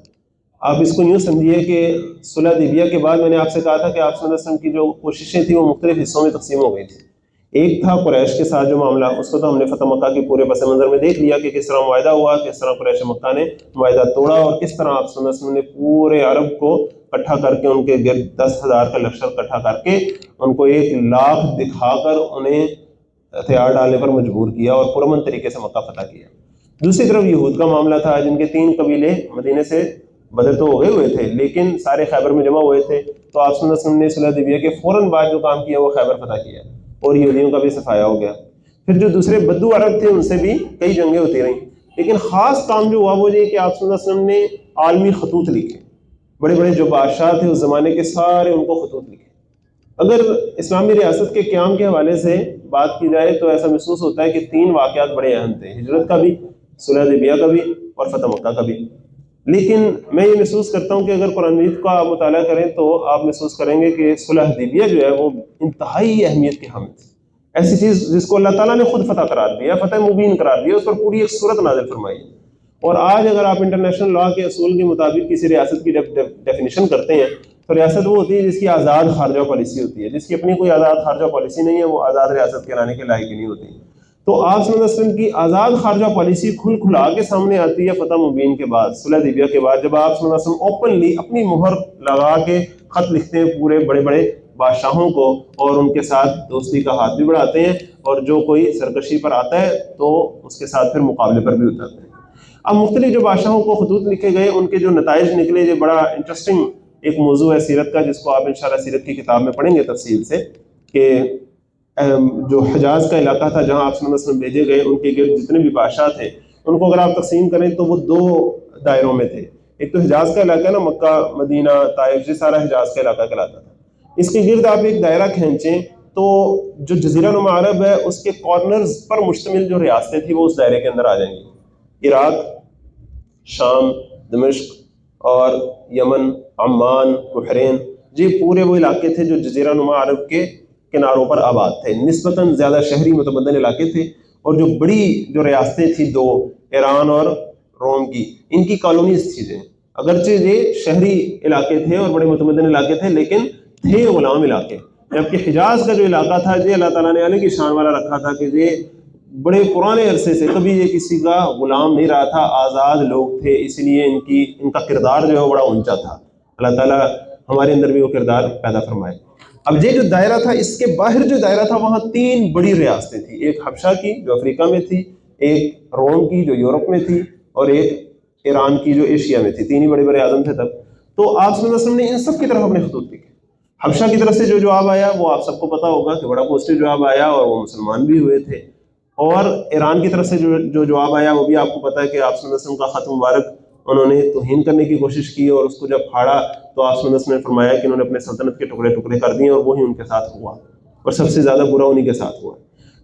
Speaker 1: آپ اس کو یوں سمجھیے کہ صلح حدیبیہ کے بعد میں نے آپ سے کہا تھا کہ آپ صلی اللہ علیہ وسلم کی جو کوششیں تھیں وہ مختلف حصوں میں تقسیم ہو گئی تھیں. ایک تھا قریش کے ساتھ جو معاملہ، اس کو تو ہم نے فتح مکہ کے پورے پس منظر میں دیکھ لیا کہ کس طرح معاہدہ ہوا، کس طرح قریش مکہ نے معاہدہ توڑا اور کس طرح آپ صلی اللہ علیہ وسلم نے پورے عرب کو اکٹھا کر کے ان کے گرد 10,000 کا لشکر اکٹھا کر کے ان کو 1,00,000 دکھا کر انہیں ہتھیار ڈالنے پر مجبور کیا اور پرامن طریقے سے مکہ فتح کیا. دوسری طرف یہود کا معاملہ تھا جن کے 3 قبیلے مدینے سے بدر تو ہو گئے ہوئے تھے لیکن سارے خیبر میں جمع ہوئے تھے. تو آپ صلی اللہ علیہ وسلم نے صلح حدیبیہ کے فوراً بعد جو کام کیا وہ خیبر فتح کیا اور یہودیوں کا بھی صفایا ہو گیا. پھر جو دوسرے بدو عرب تھے ان سے بھی کئی جنگیں ہوتی رہیں، لیکن خاص کام جو ہوا وہ یہ کہ آپ صلی اللہ علیہ وسلم نے عالمی خطوط لکھے. بڑے بڑے جو بادشاہ تھے اس زمانے کے سارے ان کو خطوط لکھے. اگر اسلامی ریاست کے قیام کے حوالے سے بات کی جائے تو ایسا محسوس ہوتا ہے کہ 3 واقعات بڑے اہم تھے، ہجرت کا بھی، صلح حدیبیہ کا بھی اور فتح مکہ کا بھی. لیکن میں یہ محسوس کرتا ہوں کہ اگر قرآن مجید کا آپ مطالعہ کریں تو آپ محسوس کریں گے کہ صلح حدیبیہ جو ہے وہ انتہائی اہمیت کی حامل تھی. ایسی چیز جس کو اللہ تعالیٰ نے خود فتح قرار دیا، فتح مبین قرار دیا، اس پر پوری ایک صورت نازل فرمائی. اور آج اگر آپ انٹرنیشنل لا کے اصول کے مطابق کسی ریاست کی ڈیفینیشن کرتے ہیں تو ریاست وہ ہوتی ہے جس کی آزاد خارجہ پالیسی ہوتی ہے. جس کی اپنی کوئی آزاد خارجہ پالیسی نہیں ہے وہ آزاد ریاست کہلانے کے لائق ہی نہیں ہوتی. تو آپ صلی اللہ علیہ وسلم کی آزاد خارجہ پالیسی کھلا کے سامنے آتی ہے فتح مبین کے بعد، صلح حدیبیہ کے بعد، جب آپ صلی اللہ علیہ وسلم اوپنلی اپنی مہر لگا کے خط لکھتے ہیں پورے بڑے بڑے بادشاہوں کو اور ان کے ساتھ دوستی کا ہاتھ بھی بڑھاتے ہیں اور جو کوئی سرکشی پر آتا ہے تو اس کے ساتھ پھر مقابلے پر بھی اترتے ہیں. اب مختلف جو بادشاہوں کو خطوط لکھے گئے ان کے جو نتائج نکلے، یہ بڑا انٹرسٹنگ ایک موضوع ہے سیرت کا جس کو آپ انشاءاللہ سیرت کی کتاب میں پڑھیں گے تفصیل سے، کہ جو حجاز کا علاقہ تھا جہاں آپ صلی اللہ علیہ وسلم بھیجے گئے ان کے گرد جتنے بھی بادشاہ تھے ان کو اگر آپ تقسیم کریں تو وہ 2 دائروں میں تھے. ایک تو حجاز کا علاقہ نا، مکہ مدینہ طائف، یہ سارا حجاز کا علاقہ کہلاتا تھا. اس کے گرد آپ ایک دائرہ کھینچیں تو جو جزیرہ نما عرب ہے اس کے کارنرز پر مشتمل جو ریاستیں تھیں وہ اس دائرے کے اندر آ جائیں گی. عراق، شام، دمشق اور یمن، عمان، بحرین، یہ پورے وہ علاقے تھے جو جزیرہ نما عرب کے کناروں پر آباد تھے. نسبتاً زیادہ شہری متمدن علاقے تھے اور جو بڑی جو ریاستیں تھیں 2، ایران اور روم کی، ان کی کالونیز تھیں. اگرچہ یہ شہری علاقے تھے اور بڑے متمدن علاقے تھے لیکن تھے غلام علاقے. جبکہ حجاز کا جو علاقہ تھا یہ اللہ تعالیٰ نے علی کی شان والا رکھا تھا کہ یہ بڑے پرانے عرصے سے کبھی یہ کسی کا غلام نہیں رہا تھا، آزاد لوگ تھے، اس لیے ان کا کردار جو ہے وہ بڑا اونچا تھا. اللہ تعالیٰ ہمارے اندر بھی وہ کردار پیدا فرمائے. اب یہ جو دائرہ تھا اس کے باہر جو دائرہ تھا وہاں 3 بڑی ریاستیں تھیں، ایک حبشہ کی جو افریقہ میں تھی، ایک روم کی جو یورپ میں تھی اور ایک ایران کی جو ایشیا میں تھی. 3 ہی بڑے بڑے اعظم تھے تب. تو آپ صلی اللہ علیہ وسلم نے ان سب کی طرف اپنے خطوط لکھے. حبشہ کی طرف سے جو جواب آیا وہ آپ سب کو پتا ہوگا کہ بڑا پازیٹیو جواب آیا اور وہ مسلمان بھی ہوئے تھے. اور ایران کی طرف سے جو جواب آیا وہ بھی آپ کو پتا ہے کہ آپ صلی اللہ علیہ وسلم کا خط مبارک انہوں نے توہین کرنے کی کوشش کی اور اس کو جب پھاڑا تو آپ صلی اللہ علیہ وسلم نے فرمایا کہ انہوں نے اپنے سلطنت کے ٹکڑے ٹکڑے کر دیے اور وہی ان کے ساتھ ہوا اور سب سے زیادہ برا انہی کے ساتھ ہوا.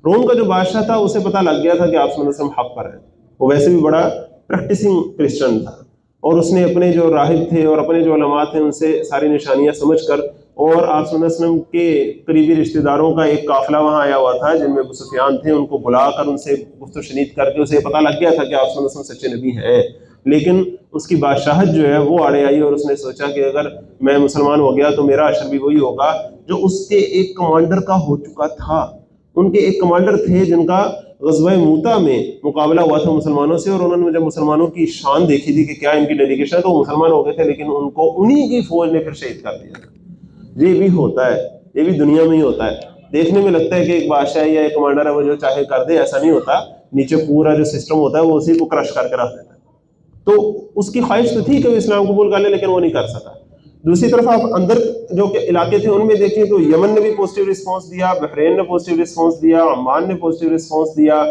Speaker 1: روم کا جو بادشاہ تھا اسے پتہ لگ گیا تھا کہ آپ صلی اللہ علیہ وسلم حق پر ہیں. وہ ویسے بھی بڑا پریکٹسنگ کرسچن تھا اور اس نے اپنے جو راہب تھے اور اپنے جو علماء تھے ان سے ساری نشانیاں سمجھ کر، اور آپ صلی اللہ علیہ وسلم کے قریبی رشتہ داروں کا ایک قافلہ وہاں آیا ہوا تھا جن میں ابو سفیان تھے، ان کو بلا کر ان سے گفت و شنید کر کے اسے پتہ لگ گیا تھا کہ آپ صلی اللہ علیہ وسلم سچے نبی ہیں. لیکن اس کی بادشاہت جو ہے وہ آڑے آئی اور اس نے سوچا کہ اگر میں مسلمان ہو گیا تو میرا اشر بھی وہی ہوگا جو اس کے ایک کمانڈر کا ہو چکا تھا. ان کے ایک کمانڈر تھے جن کا غزوہ موتا میں مقابلہ ہوا تھا مسلمانوں سے، اور انہوں نے جب مسلمانوں کی شان دیکھی تھی کہ کیا ان کی ڈیلیگیشن ہے تو وہ مسلمان ہو گئے تھے، لیکن ان کو انہی کی فوج نے پھر شہید کر دیا. یہ بھی ہوتا ہے، یہ بھی دنیا میں ہی ہوتا ہے. دیکھنے میں لگتا ہے کہ ایک بادشاہ یا ایک کمانڈر ہے وہ جو چاہے کر دے، ایسا نہیں ہوتا. نیچے پورا جو سسٹم ہوتا ہے وہ اسی کو کرش کر کے رکھ دیتا ہے. تو اس کی خواہش تو تھی کہ وہ اسلام قبول کر لے لیکن وہ نہیں کر سکا. دوسری طرف آپ اندر جو کہ علاقے تھے ان میں دیکھیں تو یمن نے بھی پازیٹیو رسپانس دیا، بحرین نے پازیٹیو رسپانس دیا، عمان نے پازیٹیو رسپانس دیا.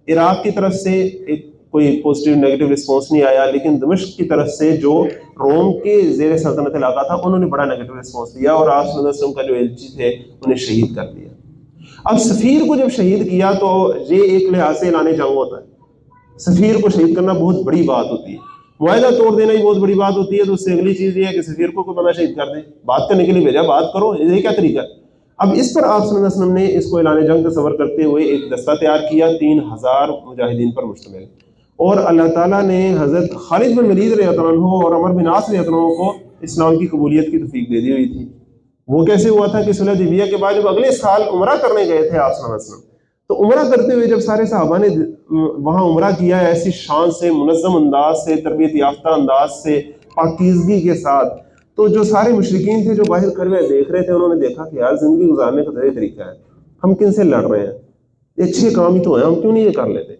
Speaker 1: عراق کی طرف سے ایک کوئی پازیٹیو نیگیٹو رسپانس نہیں آیا، لیکن دمشق کی طرف سے جو روم کے زیر سلطنت علاقہ تھا انہوں نے بڑا نیگیٹو رسپانس دیا اور آپ صلی اللہ علیہ وسلم کا جو ایلچی تھے انہیں شہید کر دیا. اب سفیر کو جب شہید کیا تو یہ ایک لحاظ سے اعلان جنگ ہوتا ہے. سفیر کو شہید کرنا بہت بڑی بات ہوتی ہے، معاہدہ توڑ دینا ہی بہت بڑی بات ہوتی ہے، تو اس سے اگلی چیز یہ ہے کہ سفیر کو کوئی بندہ شہید کر دے، بات کرنے کے لیے بھیجا، بات کرو، یہ کیا طریقہ ہے؟ اب اس پر آپ صلی اللہ علیہ وسلم نے اس کو اعلان جنگ تصور کرتے ہوئے ایک دستہ تیار کیا 3000 مجاہدین پر مشتمل، اور اللہ تعالیٰ نے حضرت خالد بن ولید رضی اللہ عنہ اور عمر بن عاص رضی اللہ عنہ کو اسلام کی قبولیت کی توفیق دے دی ہوئی تھی۔ وہ کیسے ہوا تھا کہ صلح حدیبیہ کے بعد جب اگلے سال عمرہ کرنے گئے تھے آپ صلی اللہ علیہ وسلم، تو عمرہ کرتے ہوئے جب سارے صحابہ نے وہاں عمرہ کیا ہے ایسی شان سے، منظم انداز سے، تربیت یافتہ انداز سے، پاکیزگی کے ساتھ، تو جو سارے مشرکین تھے جو باہر کھڑے دیکھ رہے تھے، انہوں نے دیکھا کہ یار زندگی گزارنے کا طریقہ ہے، ہم کن سے لڑ رہے ہیں، یہ اچھے کام ہی تو ہیں، ہم کیوں نہیں یہ کر لیتے؟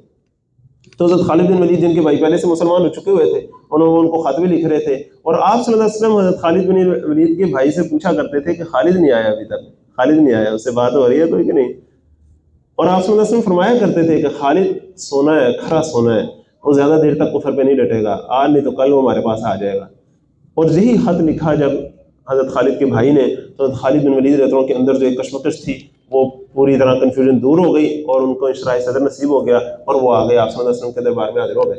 Speaker 1: تو حضرت خالد بن ولید جن کے بھائی پہلے سے مسلمان ہو چکے ہوئے تھے، ان کو خط بھی لکھ رہے تھے، اور آپ صلی اللہ علیہ وسلم حضرت خالد بن ولید کے بھائی سے پوچھا کرتے تھے کہ خالد نہیں آیا ابھی تک، خالد نہیں آیا، اس سے بات ہو رہی ہے کوئی کہ نہیں؟ اور آپ صلی اللہ علیہ وسلم فرمایا کرتے تھے کہ خالد سونا ہے، کھرا سونا ہے، وہ زیادہ دیر تک کفر پہ نہیں ڈٹے گا، آج نہیں تو کل وہ ہمارے پاس آ جائے گا۔ اور یہی خط لکھا جب حضرت خالد کے بھائی نے، تو حضرت خالد بن ولید رضی اللہ عنہ کے اندر جو ایک کشمکش تھی وہ پوری طرح کنفیوژن دور ہو گئی، اور ان کو انشراح صدر نصیب ہو گیا، اور وہ آ گئے آپ صلی اللہ علیہ وسلم کے دربار میں حاضر ہو گئے۔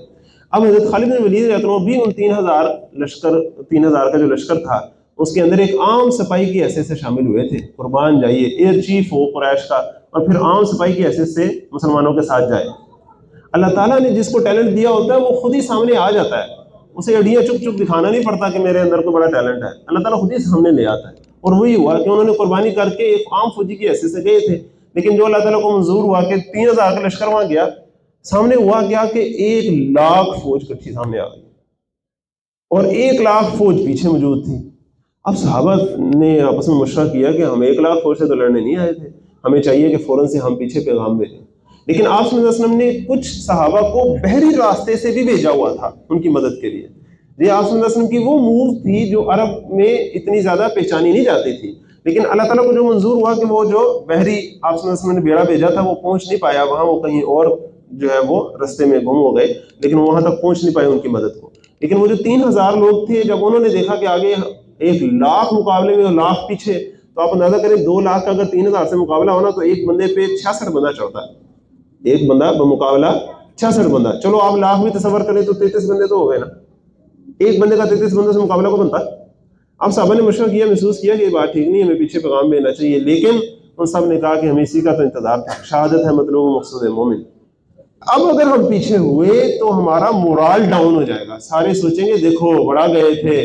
Speaker 1: اب حضرت خالد بن ولید رضی اللہ عنہ بھی ان 3000 کا جو لشکر تھا اس کے اندر ایک عام سپاہی کی حیثیت سے شامل ہوئے تھے، قربان جائیے، ایئر چیف ہو قریش کا اور پھر عام سپاہی کی حیثیت سے مسلمانوں کے ساتھ جائے۔ اللہ تعالیٰ نے جس کو ٹیلنٹ دیا ہوتا ہے وہ خود ہی سامنے آ جاتا ہے، اسے اڈیاں چپ چپ دکھانا نہیں پڑتا کہ میرے اندر کوئی بڑا ٹیلنٹ ہے، اللہ تعالیٰ خود ہی سامنے لے آتا ہے۔ اور وہی ہوا کہ انہوں نے قربانی کر کے ایک عام فوجی کی حیثیت سے گئے تھے، لیکن جو اللہ تعالیٰ کو منظور ہوا کہ 3000 کا لشکر وہاں گیا، سامنے ہوا کیا کہ 1,00,000 فوج کٹھی سامنے آ گئی، اور 1,00,000 فوج پیچھے موجود تھی۔ اب صحابہ نے آپس میں مشورہ کیا کہ ہم 1,00,000 فوج سے تو لڑنے نہیں آئے تھے، ہمیں چاہیے کہ فوراً سے ہم پیچھے پیغام بھیجیں۔ لیکن آپ صلی اللہ علیہ وسلم نے کچھ صحابہ کو بحری راستے سے بھی بھیجا ہوا تھا ان کی مدد کے لیے۔ یہ آپ صلی اللہ علیہ وسلم کی وہ موو تھی جو عرب میں اتنی زیادہ پہچانی نہیں جاتی تھی، لیکن اللہ تعالیٰ کو جو منظور ہوا کہ وہ جو بحری آپ صلی اللہ علیہ وسلم نے بیڑا بھیجا تھا وہ پہنچ نہیں پایا وہاں، وہ کہیں اور جو ہے وہ رستے میں گم ہو گئے، لیکن وہاں تک پہنچ نہیں پائے ان کی مدد کو۔ لیکن وہ جو 3,000 لوگ تھے، جب انہوں نے دیکھا کہ آگے 1,00,000 مقابلے میں 1,00,000 پیچھے، تو آپ اندازہ کریں 2,00,000 کا اگر 3,000 سے مقابلہ ہونا تو ایک بندے پہ 66 بندہ چڑھتا ہے، ایک بندہ بمقابلہ 66 بندہ۔ چلو آپ 1,00,000 بھی تصور کریں تو 33 بندے تو ہو گئے نا، ایک بندے کا 33 بندوں سے مقابلہ کو بنتا ہے۔ اب صحابہ نے مشورہ کیا، محسوس کیا کہ یہ بات ٹھیک نہیں ہے، ہمیں پیچھے پیغام بھیجنا چاہیے، لیکن ان سب نے کہا کہ ہمیں اسی کا تو انتظار تھا، شہادت ہے مطلوب مقصود مومن۔ اب اگر ہم پیچھے ہوئے تو ہمارا مورال ڈاؤن ہو جائے گا، سارے سوچیں گے دیکھو بڑا گئے تھے،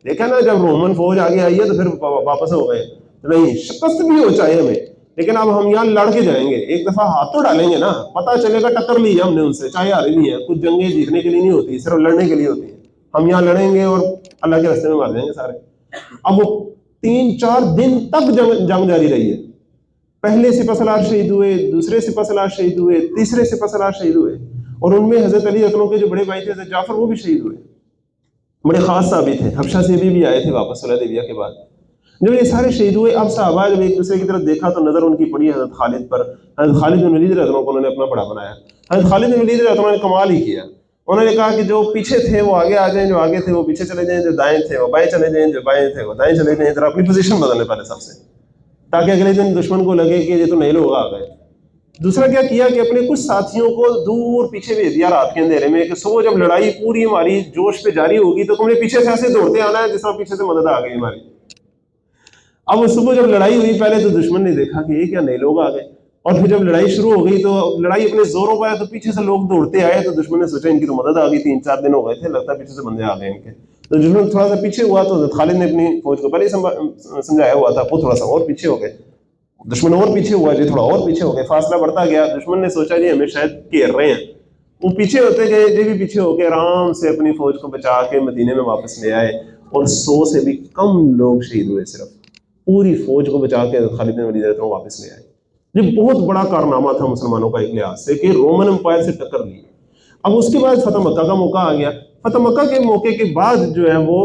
Speaker 1: دیکھا نا جب رومن فوج آگے آئی ہے تو پھر واپس ہو گئے، نہیں شکست بھی ہو چاہے ہمیں، لیکن اب ہم یہاں لڑ کے جائیں گے، ایک دفعہ ہاتھ تو ڈالیں گے نا، پتہ چلے گا ٹکر لی ہے ہم نے ان سے، چاہے ہاری بھی ہے، کچھ جنگیں جیتنے کے لیے نہیں ہوتی، صرف لڑنے کے لیے ہوتی ہیں، ہم یہاں لڑیں گے اور اللہ کے راستے میں مار جائیں گے سارے۔ اب وہ 3-4 دن تک جنگ جاری رہی ہے، پہلے سپہ سالار شہید ہوئے، دوسرے سپہ سالار شہید ہوئے، تیسرے سپہ سالار شہید ہوئے، اور ان میں حضرت علی اکرم کے جو بڑے بھائی تھے حضرت جعفر وہ بھی شہید ہوئے، بڑے خاص صحابی تھے، حبشہ سے بھی آئے تھے واپس صلح حدیبیہ کے بعد۔ جب یہ سارے شہید ہوئے، اب صحابہ جب ایک دوسرے کی طرف دیکھا تو نظر ان کی پڑی حضرت خالد پر، حضرت خالد بن ولید رضی اللہ عنہ کو انہوں نے اپنا بڑا بنایا۔ حضرت خالد بن ولید رضی اللہ عنہ نے کمال ہی کیا، انہوں نے کہا کہ جو پیچھے تھے وہ آگے آ جائیں، جو آگے تھے وہ پیچھے چلے جائیں، جو دائیں تھے وہ بائیں چلے جائیں، جو بائیں تھے وہ دائیں چلے جائیں، ذرا اپنی پوزیشن بدلنے پہلے سب سے، تاکہ اگلے دن دشمن کو لگے کہ یہ تو نئے لوگ آ گئے۔ دوسرا کیا کیا کہ اپنے کچھ ساتھیوں کو دور پیچھے بھیج دیا رات کے اندھیرے میں کہ سو جب لڑائی پوری ہماری جوش پہ جاری ہوگی تو تم نے پیچھے سے ایسے دوڑتے آنا ہے جس طرح پیچھے سے مدد آ گئی ہماری۔ اب وہ صبح جب لڑائی ہوئی پہلے تو دشمن نے دیکھا کہ یہ کیا نئے لوگ آ گئے، اور پھر جب لڑائی شروع ہو گئی تو لڑائی اپنے زوروں پہ آیا تو پیچھے سے لوگ دوڑتے آئے، تو دشمن نے سوچا ان کی تو مدد آ گئی، 3-4 دن ہو گئے تھے، لگتا ہے پیچھے سے بندے آ گئے ان کے، تو دشمن تھوڑا سا پیچھے ہوا تو خالد نے اپنی فوج کو پہلے سمجھایا ہوا تھا، وہ تھوڑا سا اور پیچھے ہو گئے، دشمن اور پیچھے ہوا جی، تھوڑا اور پیچھے ہو گئے، فاصلہ بڑھتا گیا، دشمن نے سوچا جی ہمیں شاید گھیر رہے ہیں، وہ پیچھے ہوتے گئے، جی بھی پیچھے ہو کے آرام سے اپنی فوج کو بچا کے مدینے میں واپس لے آئے، اور 100 سے بھی کم لوگ شہید ہوئے، صرف پوری فوج کو بچا کے خالد بن ولید واپس لے آئے۔ یہ بہت بڑا کارنامہ تھا مسلمانوں کا ایک لحاظ سے کہ رومن امپائر سے ٹکر لی۔ اب اس کے بعد فتح مکہ کا موقع آ گیا۔ فتح مکہ کے موقع کے بعد جو ہے وہ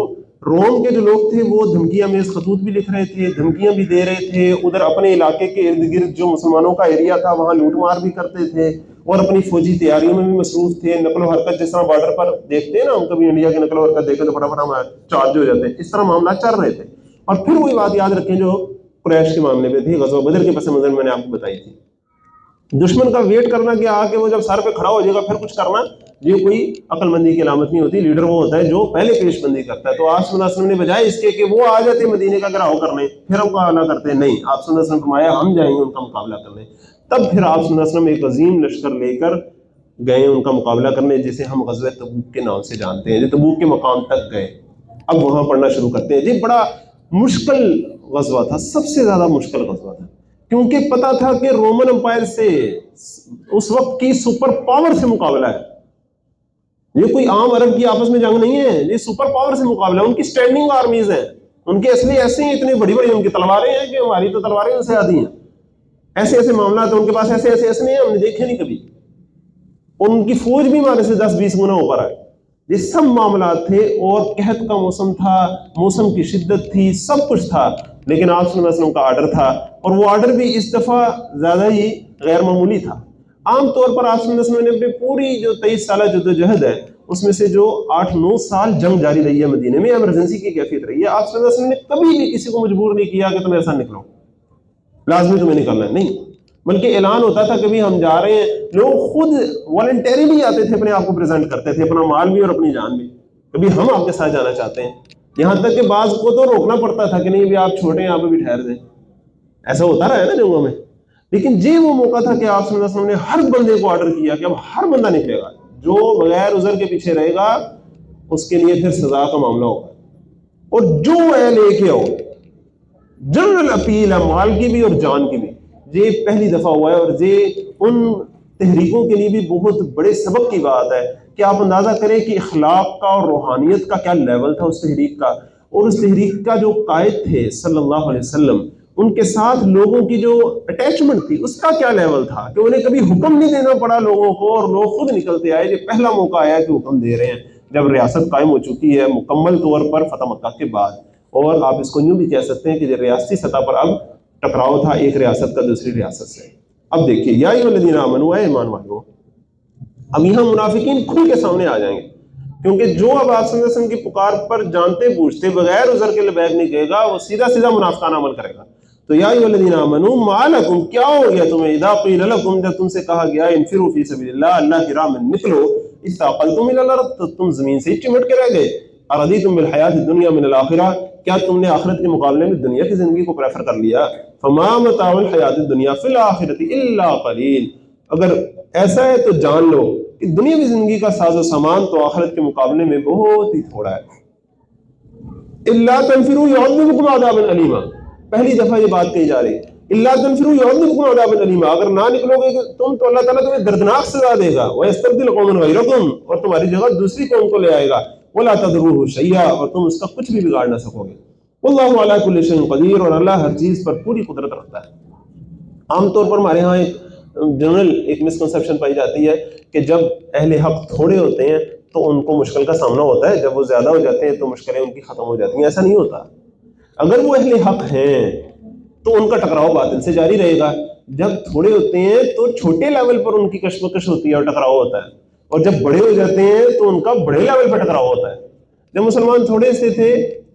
Speaker 1: روم کے جو لوگ تھے وہ دھمکیاں میں خطوط بھی لکھ رہے تھے، دھمکیاں بھی دے رہے تھے، ادھر اپنے علاقے کے ارد گرد جو مسلمانوں کا ایریا تھا وہاں لوٹ مار بھی کرتے تھے، اور اپنی فوجی تیاریوں میں بھی مصروف تھے، نقل و حرکت جس طرح بارڈر پر دیکھتے ہیں نا، ہم کبھی انڈیا کی نقل و حرکت دیکھیں تو فٹافٹ ہم چارج ہو جاتے ہیں، اس طرح معاملات چل رہے تھے۔ اور پھر وہی بات یاد رکھیں جو قریش کے معاملے میں تھی، غزوہ بدر کے پس منظر میں نے آپ کو بتائی تھی، دشمن کا ویٹ کرنا کہ آ کے وہ جب سر پہ کھڑا ہو جائے گا پھر کچھ کرنا یہ کوئی عقل مندی کی علامت نہیں ہوتی. لیڈر وہ ہوتا ہے جو پہلے پیش بندی کرتا ہے. تو آپ صلی اللہ علیہ وسلم نے بجائے اس کے کہ وہ آ جاتے مدینے کا گھراؤ کرنے پھر ہم مقابلہ کرتے ہیں، نہیں، آپ صلی اللہ علیہ وسلم فرمایا ہم جائیں گے ان کا مقابلہ کرنے. تب پھر آپ صلی اللہ علیہ وسلم ایک عظیم لشکر لے کر گئے ان کا مقابلہ کرنے، جسے ہم غزوہ تبوک کے نام سے جانتے ہیں. جو تبوک کے مقام تک گئے، اب وہاں پڑھنا شروع کرتے ہیں. جی بڑا مشکل غزوہ تھا، سب سے زیادہ مشکل غزوہ تھا، کیونکہ پتا تھا کہ رومن امپائر سے، اس وقت کی سپر پاور سے مقابلہ ہے. یہ کوئی عام عرب کی آپس میں جنگ نہیں ہے، یہ سپر پاور سے مقابلہ ہے. ان کی اسٹینڈنگ آرمیز ہیں، ان کے اصلی ایسے ہیں، اتنی بڑی بڑی ان کی تلواریں ہیں کہ ہماری تو تلواریں ان سے آدھی ہیں. ایسے ایسے معاملات ہیں ان کے پاس، ایسے ایسے ایسے نہیں ہیں، ہم نے دیکھے نہیں کبھی. ان کی فوج بھی ہمارے سے 10-20 گنا اوپر آئے. یہ سب معاملات تھے، اور قحط کا موسم تھا، موسم کی شدت تھی، سب کچھ تھا. لیکن آپ صلی اللہ علیہ وسلم کا آرڈر تھا، اور وہ آرڈر بھی اس دفعہ زیادہ ہی غیر معمولی تھا. عام طور پر آپ صلی اللہ علیہ وسلم نے اپنی پوری جو 23 سالہ جدوجہد ہے اس میں سے جو 8-9 سال جنگ جاری رہی ہے مدینے میں، ایمرجنسی کی کیفیت رہی ہے. آپ صلی اللہ علیہ وسلم نے کبھی بھی کسی کو مجبور نہیں کیا کہ تم ایسا نکلو، لازمی تمہیں نکلنا ہے، نہیں. بلکہ اعلان ہوتا تھا کبھی ہم جا رہے ہیں، لوگ خود والنٹیرلی آتے تھے، اپنے آپ کو پریزنٹ کرتے تھے، اپنا مال بھی اور اپنی جان بھی، کبھی ہم آپ کے ساتھ جانا چاہتے ہیں. یہاں تک کہ بعض کو تو روکنا پڑتا تھا کہ نہیں بھی آپ چھوٹے ہیں، آپ بھی ٹھہر دیں. ایسا ہوتا رہا ہے نا جنگوں میں. لیکن یہ وہ موقع تھا کہ آپ صلی اللہ علیہ وسلم نے ہر بندے کو آرڈر کیا کہ اب ہر بندہ نکلے گا، جو بغیر عذر کے پیچھے رہے گا اس کے لیے پھر سزا کا معاملہ ہوگا. اور جو ہے لے کے آؤ، جنرل اپیل ہے، مال کی بھی اور جان کی بھی. یہ پہلی دفعہ ہوا ہے، اور یہ ان تحریکوں کے لیے بھی بہت بڑے سبق کی بات ہے کہ آپ اندازہ کریں کہ اخلاق کا اور روحانیت کا کیا لیول تھا اس تحریک کا. اور اس تحریک کا جو قائد تھے صلی اللہ علیہ وسلم، ان کے ساتھ لوگوں کی جو اٹیچمنٹ تھی اس کا کیا لیول تھا کہ انہیں کبھی حکم نہیں دینا پڑا لوگوں کو، اور لوگ خود نکلتے آئے. یہ پہلا موقع آیا کہ حکم دے رہے ہیں جب ریاست قائم ہو چکی ہے مکمل طور پر فتح مکہ کے بعد. اور آپ اس کو یوں بھی کہہ سکتے ہیں کہ ریاستی سطح پر اب ٹکراؤ تھا ایک ریاست کا دوسری ریاست سے. اب دیکھیے یا ایھا الذین آمنوا، اے ایمان والو، اب یہاں منافقین کھل کے سامنے آ جائیں گے، کیونکہ جو اب آپ صلی اللہ علیہ وسلم کی پکار پر جانتے بوجھتے بغیر عذر کے لبیک نہیں کہے گا، وہ سیدھا سیدھا منافقانہ عمل کرے گا. تو یا ایھا الذین آمنوا ما لکم، کیا ہو گیا تمہیں، اذا قیل لکم، جب تم سے کہا گیا انفروا فی سبیل اللہ، اللہ کی راہ میں نکلو، اثاقلتم الی الارض، تو تم زمین سے ہی چمٹ کے رہ گئے. اردیتم بالحیات الدنیا من الآخرہ، کیا تم نے آخرت کے مقابلے میں دنیا کی زندگی کو پریفر کر لیا. فما متاع الحیات الدنیا فی الآخرۃ الا قلیل، اگر ایسا ہے تو جان لو کہ دنیاوی زندگی کا ساز و سامان تو آخرت کے مقابلے میں بہت ہی تھوڑا ہے. الا تنفروا یعذبکم عذابا الیما، پہلی دفعہ یہ بات کہی جا رہی ہے. الا تنفروا یعذبکم عذابا الیما، اگر نہ نکلو گے تم تو اللہ تعالیٰ تمہیں دردناک سزا دے گا. ویستبدل قوما غیرکم، اور تمہاری جگہ دوسری قوم کو لے آئے گا. ولا تضروه شیئا، اور تم اس کا کچھ بھی بگاڑ نہ سکو گے. واللہ علی کل شیء قدیر، اور اللہ ہر چیز پر پوری قدرت رکھتا ہے. عام طور پر ہمارے ہاں ایک جنرل ایک مسکنسیپشن پائی جاتی ہے کہ جب اہل حق تھوڑے ہوتے ہیں تو ان کو مشکل کا سامنا ہوتا ہے، جب وہ زیادہ ہو جاتے ہیں تو مشکلیں ان کی ختم ہو جاتی ہیں. ایسا نہیں ہوتا. اگر وہ اہل حق ہیں تو ان کا ٹکراؤ باطل سے جاری رہے گا. جب تھوڑے ہوتے ہیں تو چھوٹے لیول پر ان کی کشمکش ہوتی ہے اور ٹکراؤ ہوتا ہے، اور جب بڑے ہو جاتے ہیں تو ان کا بڑے لیول پر ٹکراؤ ہوتا ہے. جب مسلمان تھوڑے سے تھے